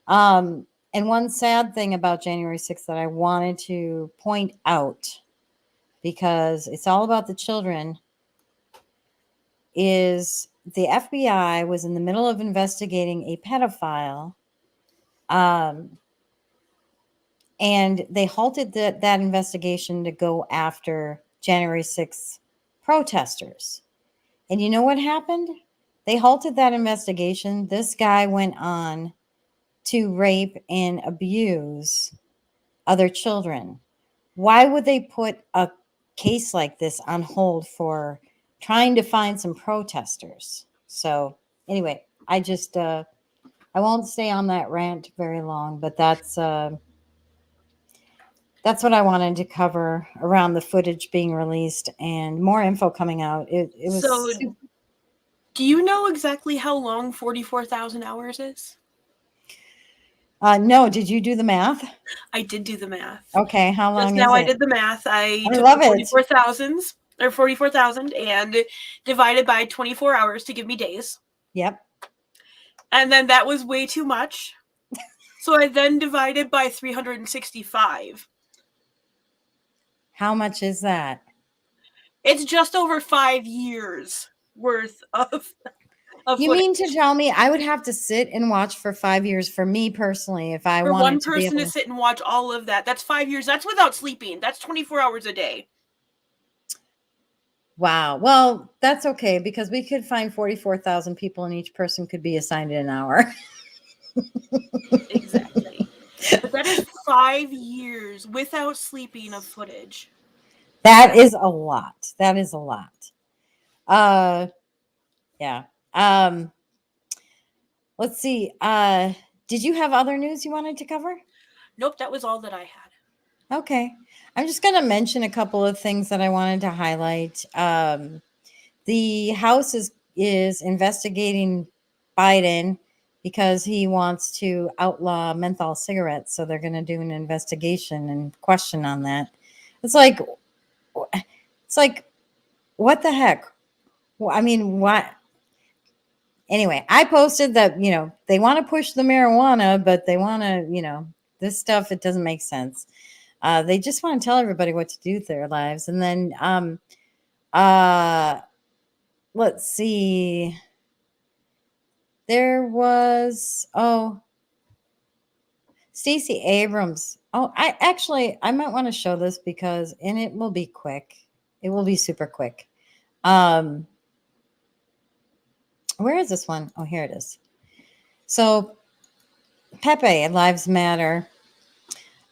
And one sad thing about January 6th that I wanted to point out, because it's all about the children, is the FBI was in the middle of investigating a pedophile, and they halted that investigation to go after January 6th protesters. And you know what happened? They halted that investigation. This guy went on to rape and abuse other children. Why would they put a case like this on hold for trying to find some protesters? So anyway, I won't stay on that rant very long, but that's what I wanted to cover around the footage being released and more info coming out. It was so. Do you know exactly how long 44,000 hours is? No, did you do the math? I did do the math. Okay, how long Just now is it? I did the math. I took love 44,000 and divided by 24 hours to give me days. Yep. And then that was way too much. So I then divided by 365. How much is that? It's just over 5 years worth of You mean to tell me I would have to sit and watch for 5 years for me personally if I for wanted one to be person able to sit and watch all of that? That's 5 years. That's without sleeping. That's 24 hours a day. Wow. Well, that's okay because we could find 44,000 people and each person could be assigned an hour. Exactly. But that is 5 years without sleeping of footage. That is a lot. Yeah. Let's see. Did you have other news you wanted to cover? Nope, that was all that I had. Okay. I'm just going to mention a couple of things that I wanted to highlight. The House is investigating Biden because he wants to outlaw menthol cigarettes. So they're going to do an investigation and question on that. It's like, what the heck? Well, I mean, what? Anyway, I posted that, they want to push the marijuana, but they want to, this stuff, it doesn't make sense. They just want to tell everybody what to do with their lives. And then, let's see. There was, Stacey Abrams. Oh, I might want to show this and it will be quick. It will be super quick. Where is this one? Oh, here it is. So Pepe Lives Matter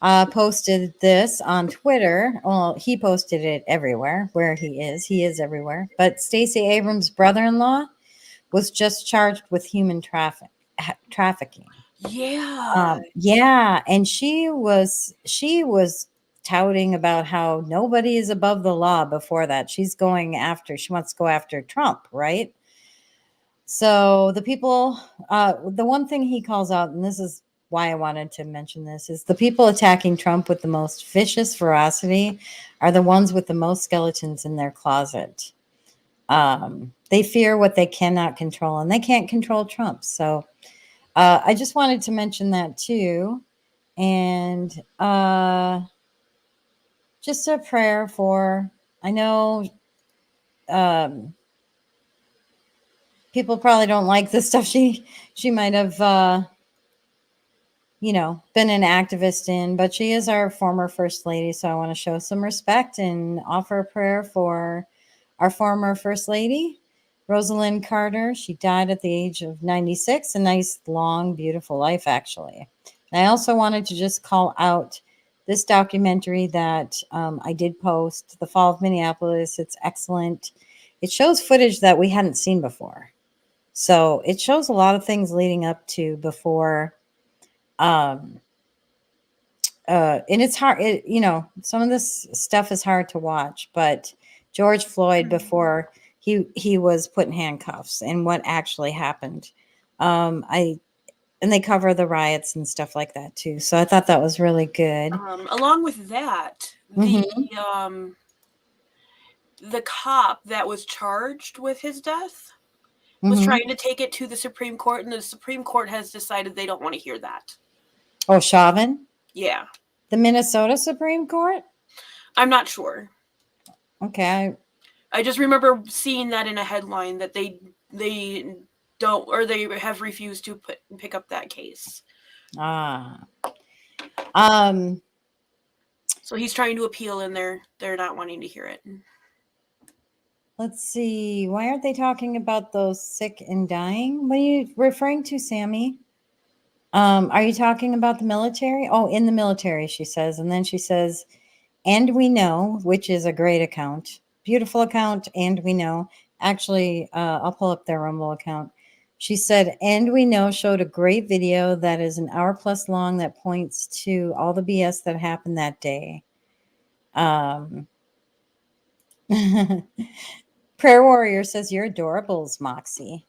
posted this on Twitter. Well, he posted it everywhere where he is. He is everywhere. But Stacey Abrams' brother-in-law was just charged with human trafficking. Yeah. Yeah, and she was touting about how nobody is above the law before that. She wants to go after Trump, right? So the people, the one thing he calls out, and this is why I wanted to mention this, is the people attacking Trump with the most vicious ferocity are the ones with the most skeletons in their closet. They fear what they cannot control, and they can't control Trump. So I just wanted to mention that too. And just a prayer for, I know people probably don't like the stuff she might have, been an activist in, but she is our former First Lady. So I want to show some respect and offer a prayer for our former First Lady, Rosalind Carter. She died at the age of 96, a nice, long, beautiful life, actually. And I also wanted to just call out this documentary that I did post, The Fall of Minneapolis. It's excellent. It shows footage that we hadn't seen before. So it shows a lot of things leading up to before. And it's hard, some of this stuff is hard to watch, but George Floyd, before he was put in handcuffs, and what actually happened. And they cover the riots and stuff like that too. So I thought that was really good. Along with that, the cop that was charged with his death was trying to take it to the Supreme Court, and the Supreme Court has decided they don't want to hear that. Oh, Chauvin? Yeah. The Minnesota Supreme Court? I'm not sure. Okay. I just remember seeing that in a headline that they don't, or they have refused to pick up that case. So he's trying to appeal, and they're not wanting to hear it. Let's see. Why aren't they talking about those sick and dying? What are you referring to, Sammy? Are you talking about the military? Oh, in the military, she says. And then she says, and we know, which is a great account. Beautiful account, and we know. Actually, I'll pull up their Rumble account. She said, and we know showed a great video that is an hour plus long that points to all the BS that happened that day. Prayer Warrior says, you're adorables, Moxie.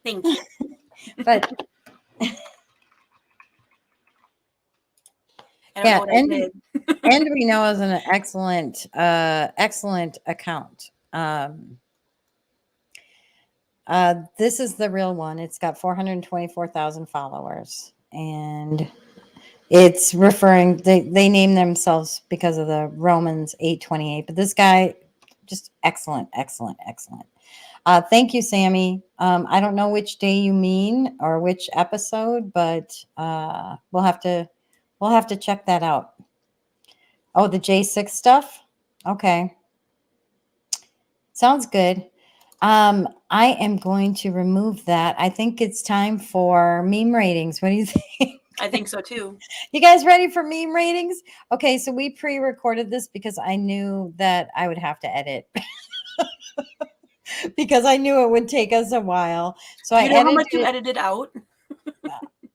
Thank you. But yeah, and we know is an excellent account. This is the real one. It's got 424,000 followers, and it's referring. They name themselves because of the Romans 8:28. But this guy, just excellent. Thank you, Sammy. I don't know which day you mean or which episode, but we'll have to check that out. Oh, the J6 stuff? Okay. Sounds good. I am going to remove that. I think it's time for meme ratings. What do you think? I think so too. You guys ready for meme ratings? Okay, so we pre-recorded this because I knew that I would have to edit. Because I knew it would take us a while. So you know how much you edited out?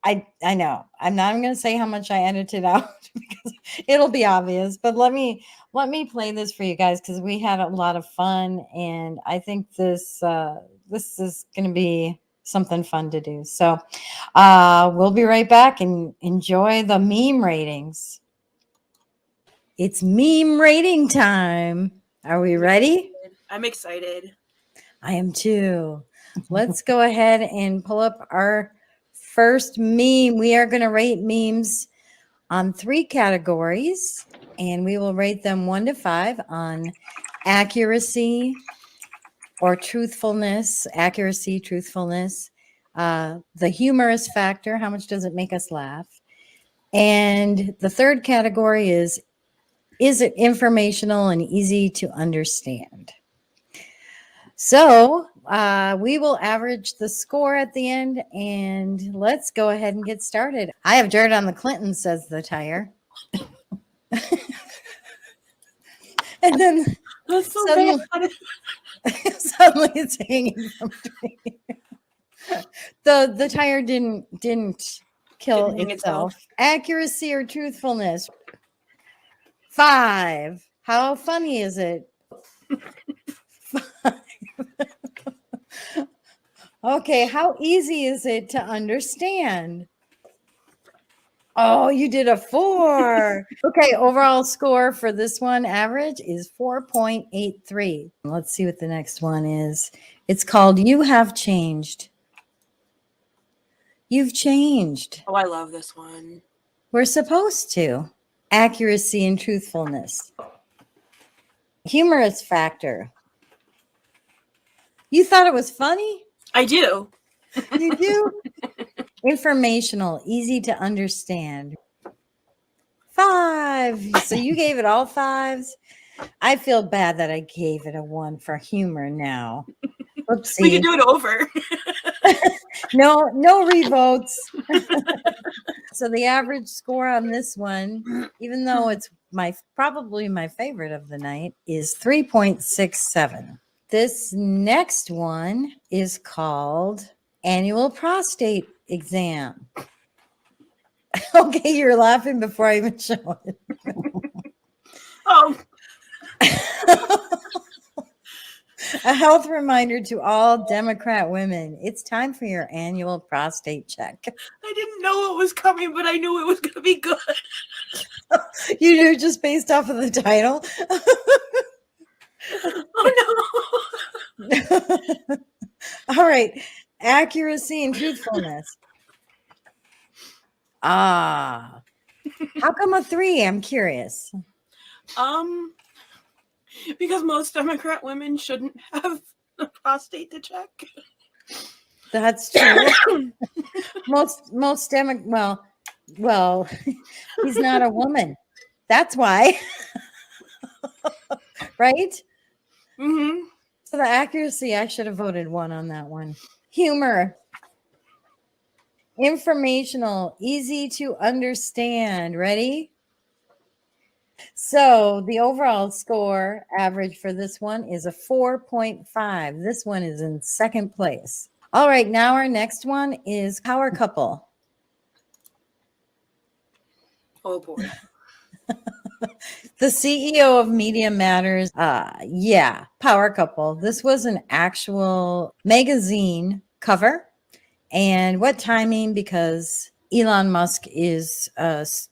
I know. I'm not even going to say how much I edited out because it'll be obvious. But let me play this for you guys because we had a lot of fun, and I think this is going to be something fun to do. So we'll be right back and enjoy the meme ratings. It's meme rating time. Are we ready? I'm excited. I am too. Let's go ahead and pull up our first meme. We are going to rate memes on 3 categories, and we will rate them 1 to 5 on accuracy or truthfulness, the humorous factor, how much does it make us laugh? And the third category is it informational and easy to understand? So we will average the score at the end, and let's go ahead and get started. I have dirt on the Clintons, says the tire. And then That's so suddenly, bad. suddenly it's hanging from the tire didn't kill Didn't hang itself. Accuracy or truthfulness? 5. How funny is it? 5. Okay, how easy is it to understand? Oh, you did a 4. Okay, overall score for this one, average, is 4.83. Let's see what the next one is. It's called You Have Changed. You've changed. Oh, I love this one. We're supposed to. Accuracy and truthfulness. Humorous factor. You thought it was funny? I do. You do? Informational, easy to understand. 5. So you gave it all 5s. I feel bad that I gave it a 1 for humor now. Oopsie. We can do it over. No revotes. So the average score on this one, even though it's probably my favorite of the night, is 3.67. This next one is called Annual Prostate Exam. Okay, you're laughing before I even show it. Oh. A health reminder to all Democrat women. It's time for your annual prostate check. I didn't know it was coming, but I knew it was going to be good. You knew just based off of the title? Oh, no. All right. Accuracy and truthfulness. How come a 3? I'm curious. Because most Democrat women shouldn't have a prostate to check. That's true. most well, he's not a woman. That's why. Right? Mm-hmm. So the accuracy, I should have voted 1 on that one. Humor. Informational, easy to understand. Ready? So the overall score average for this one is a 4.5. This one is in second place. All right, now our next one is Power Couple. Oh, boy. The CEO of Media Matters. Power Couple. This was an actual magazine cover. And what timing, because Elon Musk is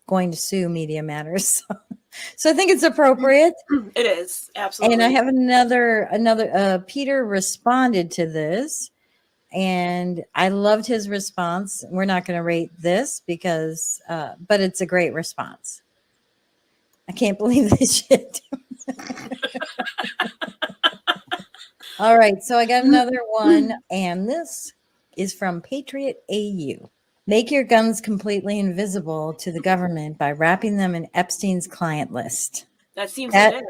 going to sue Media Matters. So I think it's appropriate. It is, absolutely. And I have another Peter responded to this, and I loved his response. We're not going to rate this because, but it's a great response. I can't believe this shit. All right, so I got another one, and this is from Patriot AU. Make your guns completely invisible to the government by wrapping them in Epstein's client list. That seems like it.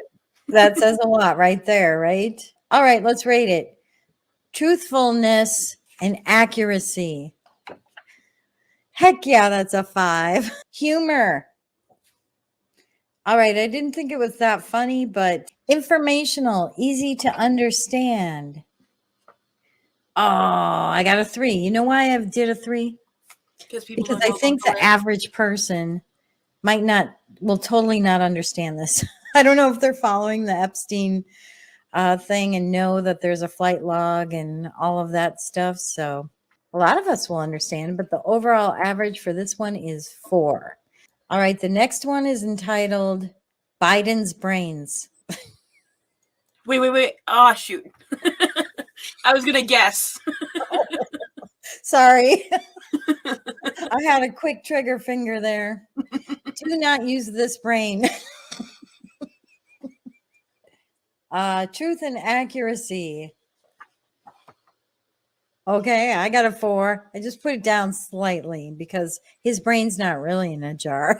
That says a lot right there, right? All right, let's rate it. Truthfulness and accuracy. Heck yeah, that's a 5. Humor. All right, I didn't think it was that funny, but informational, easy to understand. Oh, I got a 3. You know why I did a 3? Because I think the average person will totally not understand this. I don't know if they're following the Epstein thing and know that there's a flight log and all of that stuff. So a lot of us will understand, but the overall average for this one is 4. All right, the next one is entitled Biden's Brains. Wait. Oh, shoot. I was going to guess. Sorry. I had a quick trigger finger there. Do not use this brain. Truth and accuracy. Okay, I got a 4. I just put it down slightly because his brain's not really in a jar.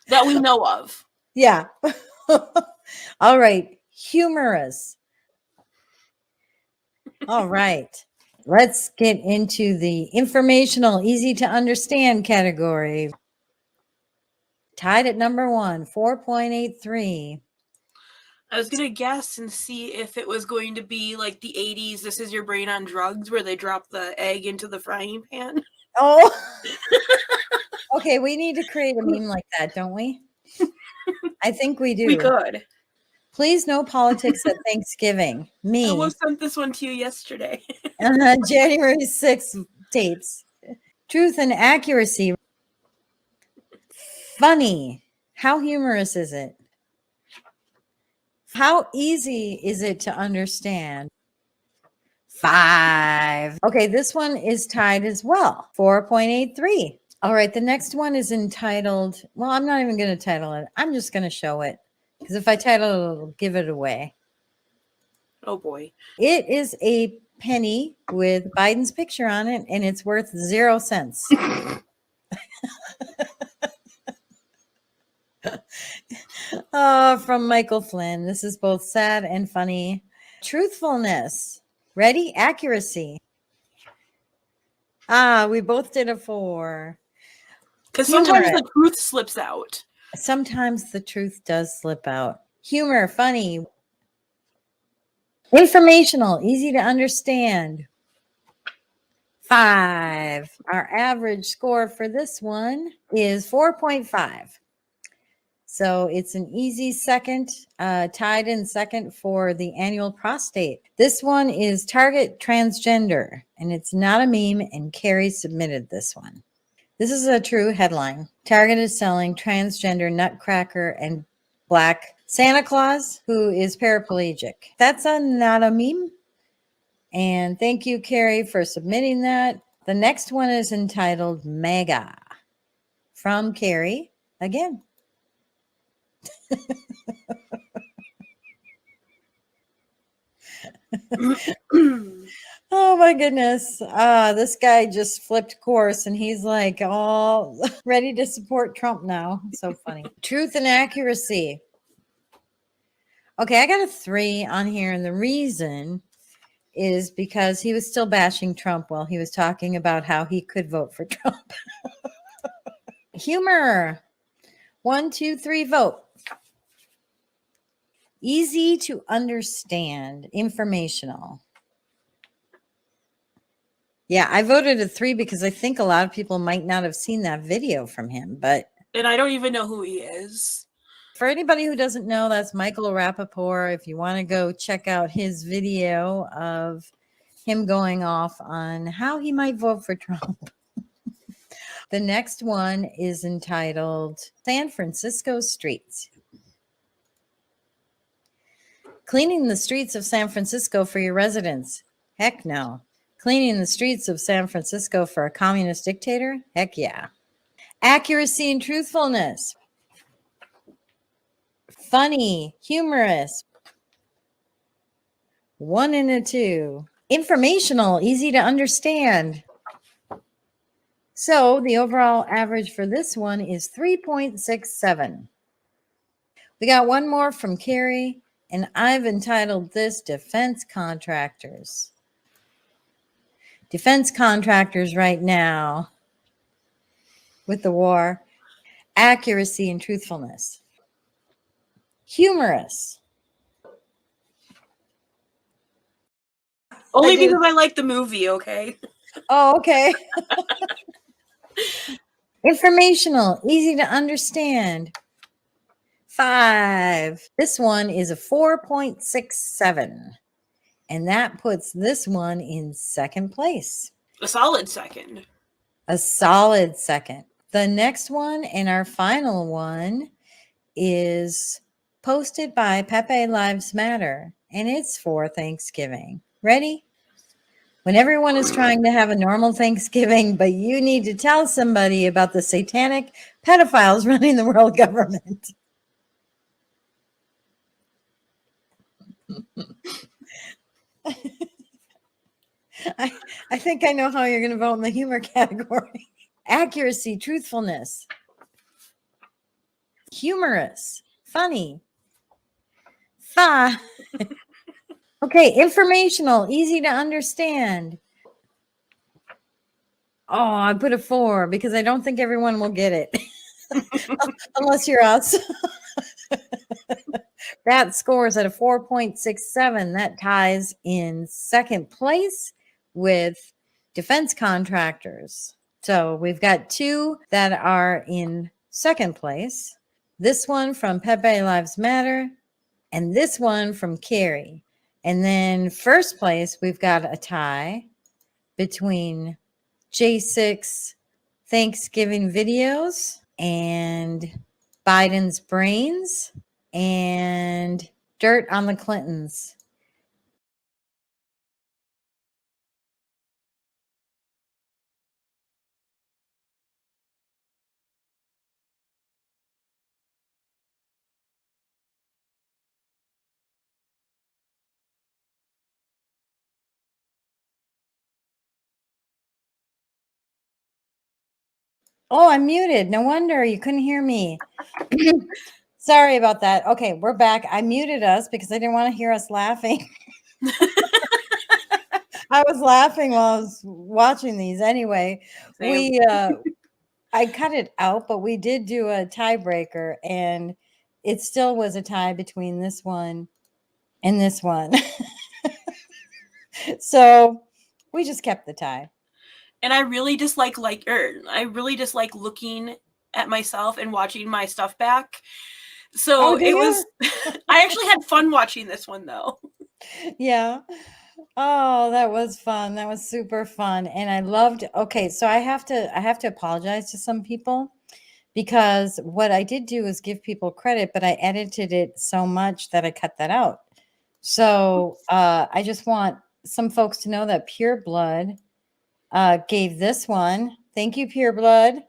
That we know of. Yeah. All right. Humorous. All right. Let's get into the informational, easy to understand category. Tied at number 1, 4.83. I was going to guess and see if it was going to be like the 80s, This Is Your Brain on Drugs, where they drop the egg into the frying pan. Oh. Okay, we need to create a meme like that, don't we? I think we do. We could. Please no politics at Thanksgiving. Me. I almost sent this one to you yesterday. January 6th tapes. Truth and accuracy. Funny. How humorous is it? How easy is it to understand? 5. Okay, this one is tied as well. 4.83. All right, the next one is entitled, well, I'm not even going to title it. I'm just going to show it. Because if I title it, it'll give it away. Oh, boy. It is a penny with Biden's picture on it, and it's worth 0 cents. From Michael Flynn. This is both sad and funny. Truthfulness. Ready? Accuracy. We both did a 4. Because sometimes the truth slips out. Sometimes the truth does slip out. Humor, funny. Informational, easy to understand. 5. Our average score for this one is 4.5. So it's an easy second, tied in second for the annual prostate. This one is Target Transgender, and it's not a meme, and Carrie submitted this one. This is a true headline. Target is selling transgender nutcracker and black Santa Claus who is paraplegic. That's not a meme. And thank you, Carrie, for submitting that. The next one is entitled Mega from Carrie again. Oh my goodness. This guy just flipped course and he's like all ready to support Trump now. So funny. Truth and accuracy. Okay, I got a 3 on here, and the reason is because he was still bashing Trump while he was talking about how he could vote for Trump. Humor. 1, 2, 3, vote. Easy to understand. Informational. Yeah, I voted a 3 because I think a lot of people might not have seen that video from him, but. And I don't even know who he is. For anybody who doesn't know, that's Michael Rappaport. If you want to go check out his video of him going off on how he might vote for Trump. The next one is entitled San Francisco Streets. Cleaning the streets of San Francisco for your residents? Heck no. Cleaning the streets of San Francisco for a communist dictator? Heck yeah. Accuracy and truthfulness. Funny, humorous. 1 and a 2. Informational, easy to understand. So the overall average for this one is 3.67. We got one more from Carrie, and I've entitled this Defense Contractors. Defense contractors right now with the war. Accuracy and truthfulness. Humorous. Only because I like the movie, okay? Oh, okay. Informational, easy to understand. 5. This one is a 4.67. And that puts this one in second place. A solid second. A solid second. The next one and our final one is posted by Pepe Lives Matter, and it's for Thanksgiving. Ready? When everyone is trying to have a normal Thanksgiving, but you need to tell somebody about the satanic pedophiles running the world government. I think I know how you're going to vote in the humor category. Accuracy, truthfulness, humorous, funny, fun. Okay, informational, easy to understand. Oh, I put a 4 because I don't think everyone will get it. Unless you're us. That scores at a 4.67. That ties in second place with defense contractors. So we've got 2 that are in second place. This one from Pepe Lives Matter and this one from Carrie. And then first place, we've got a tie between J6 Thanksgiving videos and Biden's brains and dirt on the Clintons. Oh, I'm muted. No wonder you couldn't hear me. Sorry about that. Okay, we're back. I muted us because I didn't want to hear us laughing. I was laughing while I was watching these. Anyway, I cut it out, but we did do a tiebreaker, and it still was a tie between this one and this one. So we just kept the tie. And I really dislike looking at myself and watching my stuff back. So it was I actually had fun watching this one though. Yeah. Oh, that was fun. That was super fun. And I loved, okay, so I have to apologize to some people because what I did do is give people credit, but I edited it so much that I cut that out. So I just want some folks to know that Pure Blood gave this one. Thank you, Pure Blood.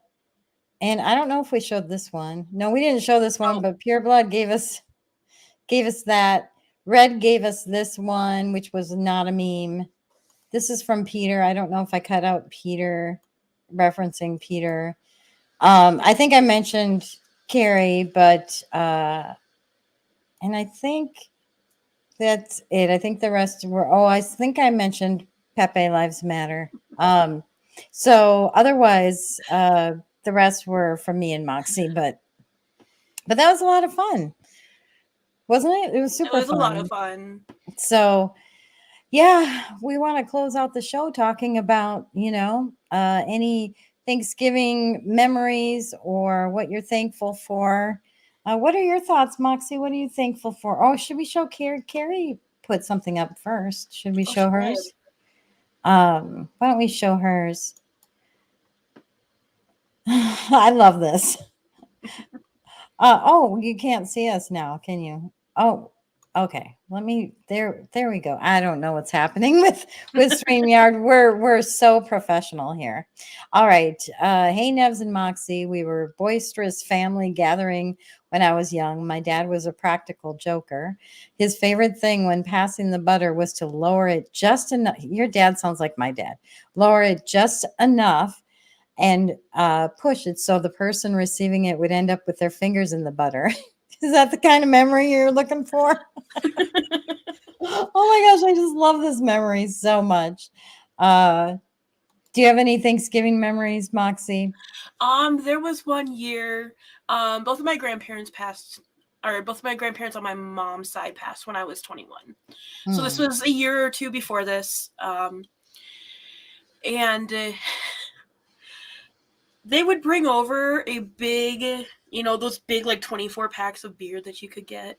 And I don't know if we showed this one. No, we didn't show this one, but Pure Blood gave us that. Red gave us this one, which was not a meme. This is from Peter. I don't know if I cut out Peter, referencing Peter. I think I mentioned Carrie, but and I think that's it. I think the rest were, I think I mentioned Pepe Lives Matter. So otherwise, the rest were from me and Moxie, but that was a lot of fun. Wasn't it? It was super fun. It was a lot of fun. So yeah, we want to close out the show talking about, any Thanksgiving memories or what you're thankful for. What are your thoughts, Moxie? What are you thankful for? Oh, should we show Carrie? Carrie put something up first. Should we show hers? Why don't we show hers? I love this. You can't see us now, can you? Oh, okay. There we go. I don't know what's happening with StreamYard. We're so professional here. All right. Hey, Nevs and Moxie. We were a boisterous family gathering when I was young. My dad was a practical joker. His favorite thing when passing the butter was to lower it just enough. Your dad sounds like my dad. Lower it just enough and push it so the person receiving it would end up with their fingers in the butter. Is that the kind of memory you're looking for? Oh my gosh, I just love this memory so much. Do you have any Thanksgiving memories, Moxie? There was one year, both of my grandparents on my mom's side passed when I was 21. So this was a year or two before this. And they would bring over a big, those big like 24 packs of beer that you could get.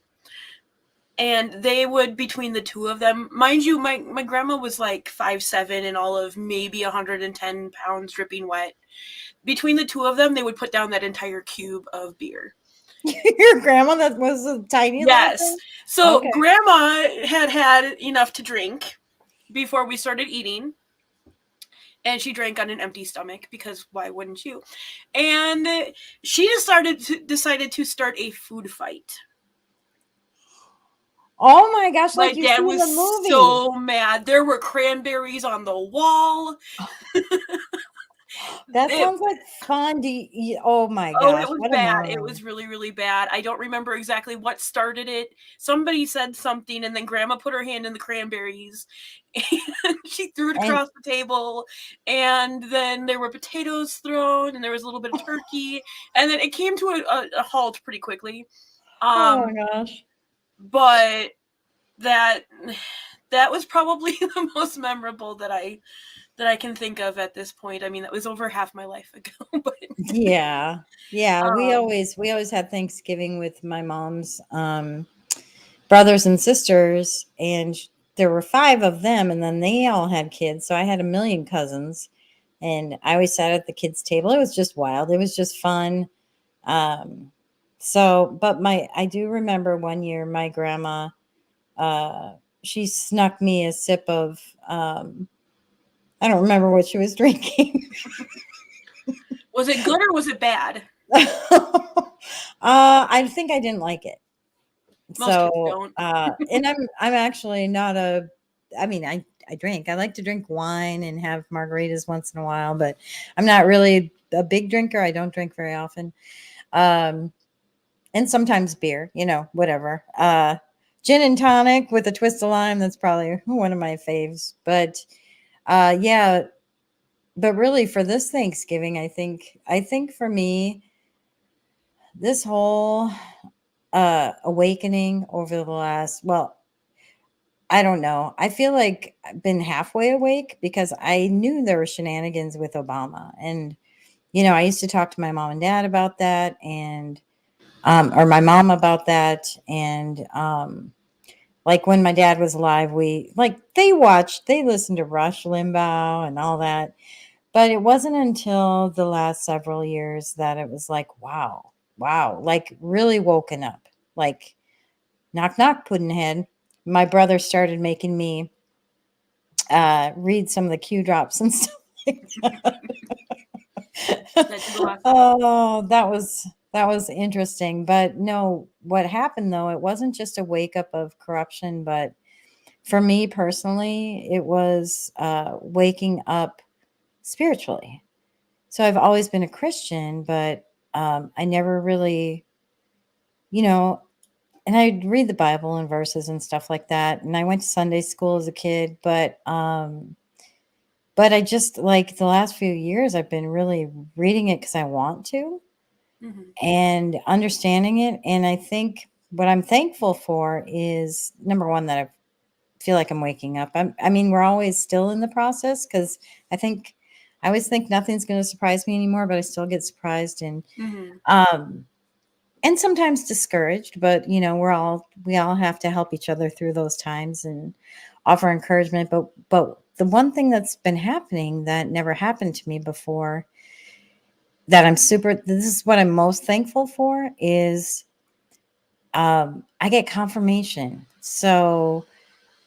And they would, between the two of them, mind you, my grandma was like 5'7" and all of maybe 110 pounds dripping wet. Between the two of them, they would put down that entire cube of beer. Your grandma that was a tiny little Yes. thing? So Okay. grandma had enough to drink before we started eating. And she drank on an empty stomach because why wouldn't you? And she decided to start a food fight. Oh my gosh, My like you see dad in was the movies. so mad. There were cranberries on the wall. That sounds like fun. Oh my Oh, gosh, it was what a bad. It memory. was really, really bad. I don't remember exactly what started it. Somebody said something, and then Grandma put her hand in the cranberries, and she threw it across the table, and then there were potatoes thrown, and there was a little bit of turkey, and then it came to a halt pretty quickly. Oh my gosh. But that was probably the most memorable that I can think of at this point. I mean, that was over half my life ago. But Yeah. We always had Thanksgiving with my mom's brothers and sisters, and there were 5 of them, and then they all had kids. So I had a million cousins, and I always sat at the kids' table. It was just wild. It was just fun. But I do remember one year my grandma, she snuck me a sip of, I don't remember what she was drinking. was it good or was it bad? I think I didn't like it. Most kids don't. And I'm actually not I mean, I drink. I like to drink wine and have margaritas once in a while, but I'm not really a big drinker. I don't drink very often. And sometimes beer, whatever. Gin and tonic with a twist of lime, that's probably one of my faves. But yeah, but really for this Thanksgiving, I think for me, this whole awakening over the last, well, I don't know. I feel like I've been halfway awake because I knew there were shenanigans with Obama. And, I used to talk to my mom and dad about that, and or my mom about that. And like when my dad was alive, they listened to Rush Limbaugh and all that. But it wasn't until the last several years that it was like, wow, like really woken up. Like, knock, knock, Puddinhead. My brother started making me read some of the Q drops and stuff like that. Oh, that was interesting. But no, what happened though, it wasn't just a wake up of corruption, but for me personally, it was waking up spiritually. So I've always been a Christian, but I never really, and I'd read the Bible and verses and stuff like that. And I went to Sunday school as a kid, but I just like the last few years, I've been really reading it because I want to and understanding it. And I think what I'm thankful for is number one, that I feel like I'm waking up. I mean, we're always still in the process because I always think nothing's going to surprise me anymore, but I still get surprised and sometimes discouraged. But we all have to help each other through those times and offer encouragement. But the one thing that's been happening that never happened to me before, this is what I'm most thankful for, is I get confirmation. So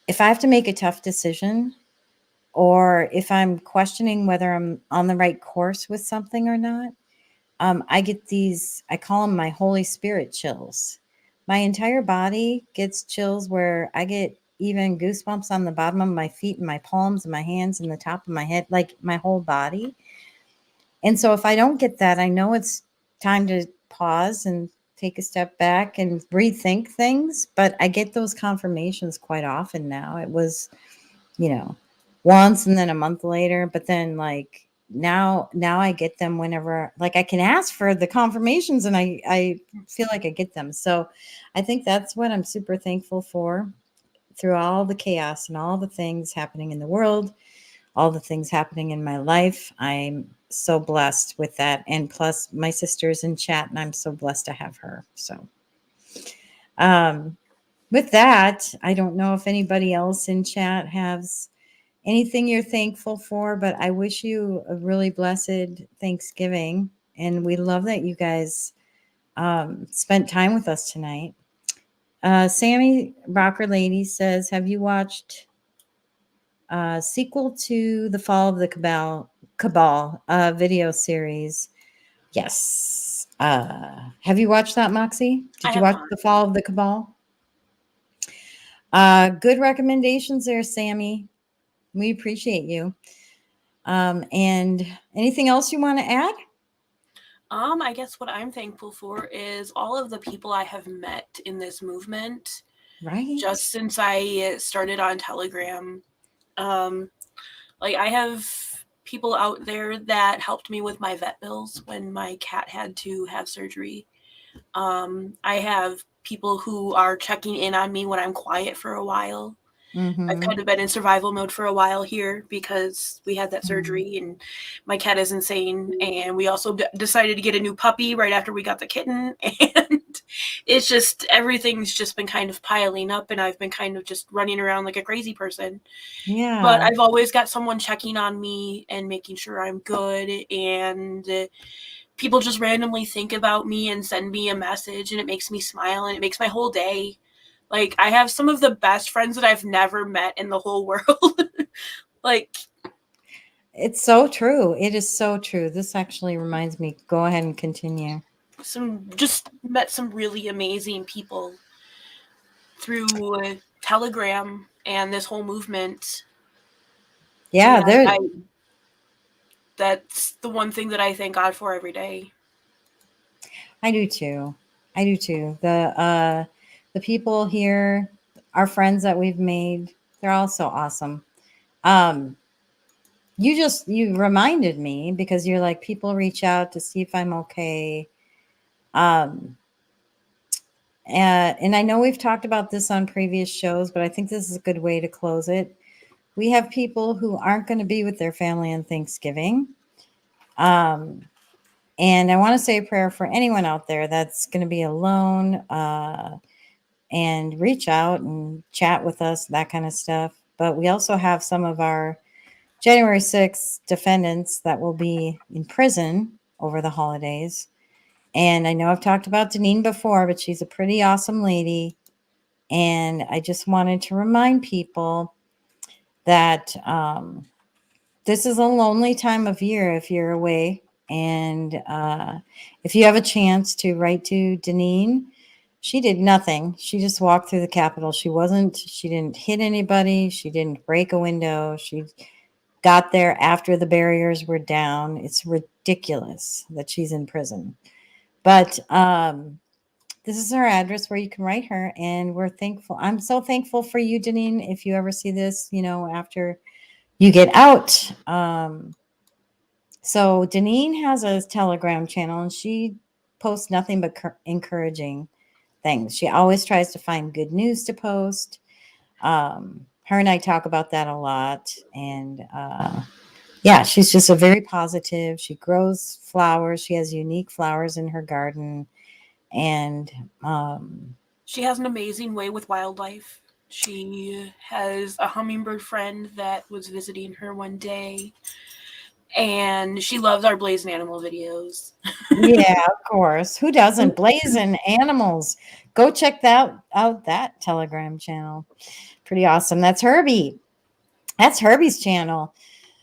if I have to make a tough decision, or if I'm questioning whether I'm on the right course with something or not, I get these, I call them my Holy Spirit chills. My entire body gets chills where I get even goosebumps on the bottom of my feet and my palms and my hands and the top of my head, like my whole body. And so if I don't get that, I know it's time to pause and take a step back and rethink things. But I get those confirmations quite often now. It was, once and then a month later, but then like now I get them whenever, like I can ask for the confirmations and I feel like I get them. So I think that's what I'm super thankful for through all the chaos and all the things happening in the world, all the things happening in my life. I'm so blessed with that. And plus my sister's in chat and I'm so blessed to have her. So with that, I don't know if anybody else in chat has anything you're thankful for, but I wish you a really blessed Thanksgiving. And we love that you guys spent time with us tonight. Sammy Rocker Lady says, have you watched sequel to The Fall of the Cabal video series? Yes. Have you watched that, Moxie? Did you watch The Fall of the Cabal? Good recommendations there, Sammy. We appreciate you. And anything else you want to add? I guess what I'm thankful for is all of the people I have met in this movement. Right. Just since I started on Telegram. Like, I have people out there that helped me with my vet bills when my cat had to have surgery. I have people who are checking in on me when I'm quiet for a while. Mm-hmm. I've kind of been in survival mode for a while here because we had that surgery and my cat is insane. And we also decided to get a new puppy right after we got the kitten. And it's just, everything's just been kind of piling up and I've been kind of just running around like a crazy person. Yeah. But I've always got someone checking on me and making sure I'm good. And people just randomly think about me and send me a message and it makes me smile and it makes my whole day. Like, I have some of the best friends that I've never met in the whole world. Like, it's so true. It is so true. This actually reminds me. Go ahead and continue. Just met some really amazing people through Telegram and this whole movement. Yeah, that's the one thing that I thank God for every day. I do too. The people here, our friends that we've made, they're all so awesome. You reminded me because you're like, people reach out to see if I'm okay. And I know we've talked about this on previous shows, but I think this is a good way to close it. We have people who aren't going to be with their family on Thanksgiving. And I want to say a prayer for anyone out there that's going to be alone, and reach out and chat with us, that kind of stuff. But we also have some of our January 6th defendants that will be in prison over the holidays. And I know I've talked about Deneen before, but she's a pretty awesome lady. And I just wanted to remind people that this is a lonely time of year if you're away. And if you have a chance to write to Deneen, she did nothing. She just walked through the Capitol. She didn't hit anybody. She didn't break a window. She got there after the barriers were down. It's ridiculous that she's in prison. But this is her address where you can write her. And we're thankful. I'm so thankful for you, Deneen, if you ever see this, after you get out. So Deneen has a Telegram channel and she posts nothing but encouraging things. She always tries to find good news to post. Her and I talk about that a lot. And she's just a very positive. She grows flowers. She has unique flowers in her garden. And she has an amazing way with wildlife. She has a hummingbird friend that was visiting her one day. And she loves our Blazing Animal videos. Yeah, of course. Who doesn't? Blazing Animals. Go check out that Telegram channel. Pretty awesome. That's Herbie. That's Herbie's channel.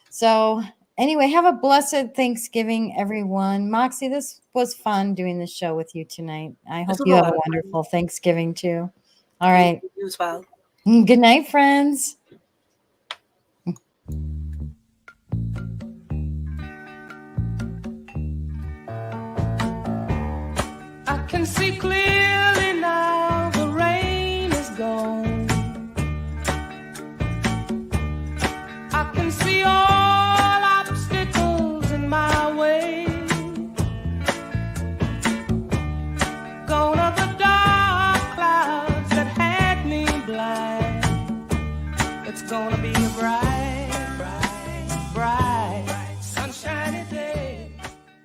So anyway, have a blessed Thanksgiving, everyone. Moxie, this was fun doing this show with you tonight. I hope you have a wonderful Thanksgiving too. All right. You as well. Good night, friends. I can see clearly now, the rain is gone. I can see all obstacles in my way. Gone are the dark clouds that had me blind. It's gonna be a bright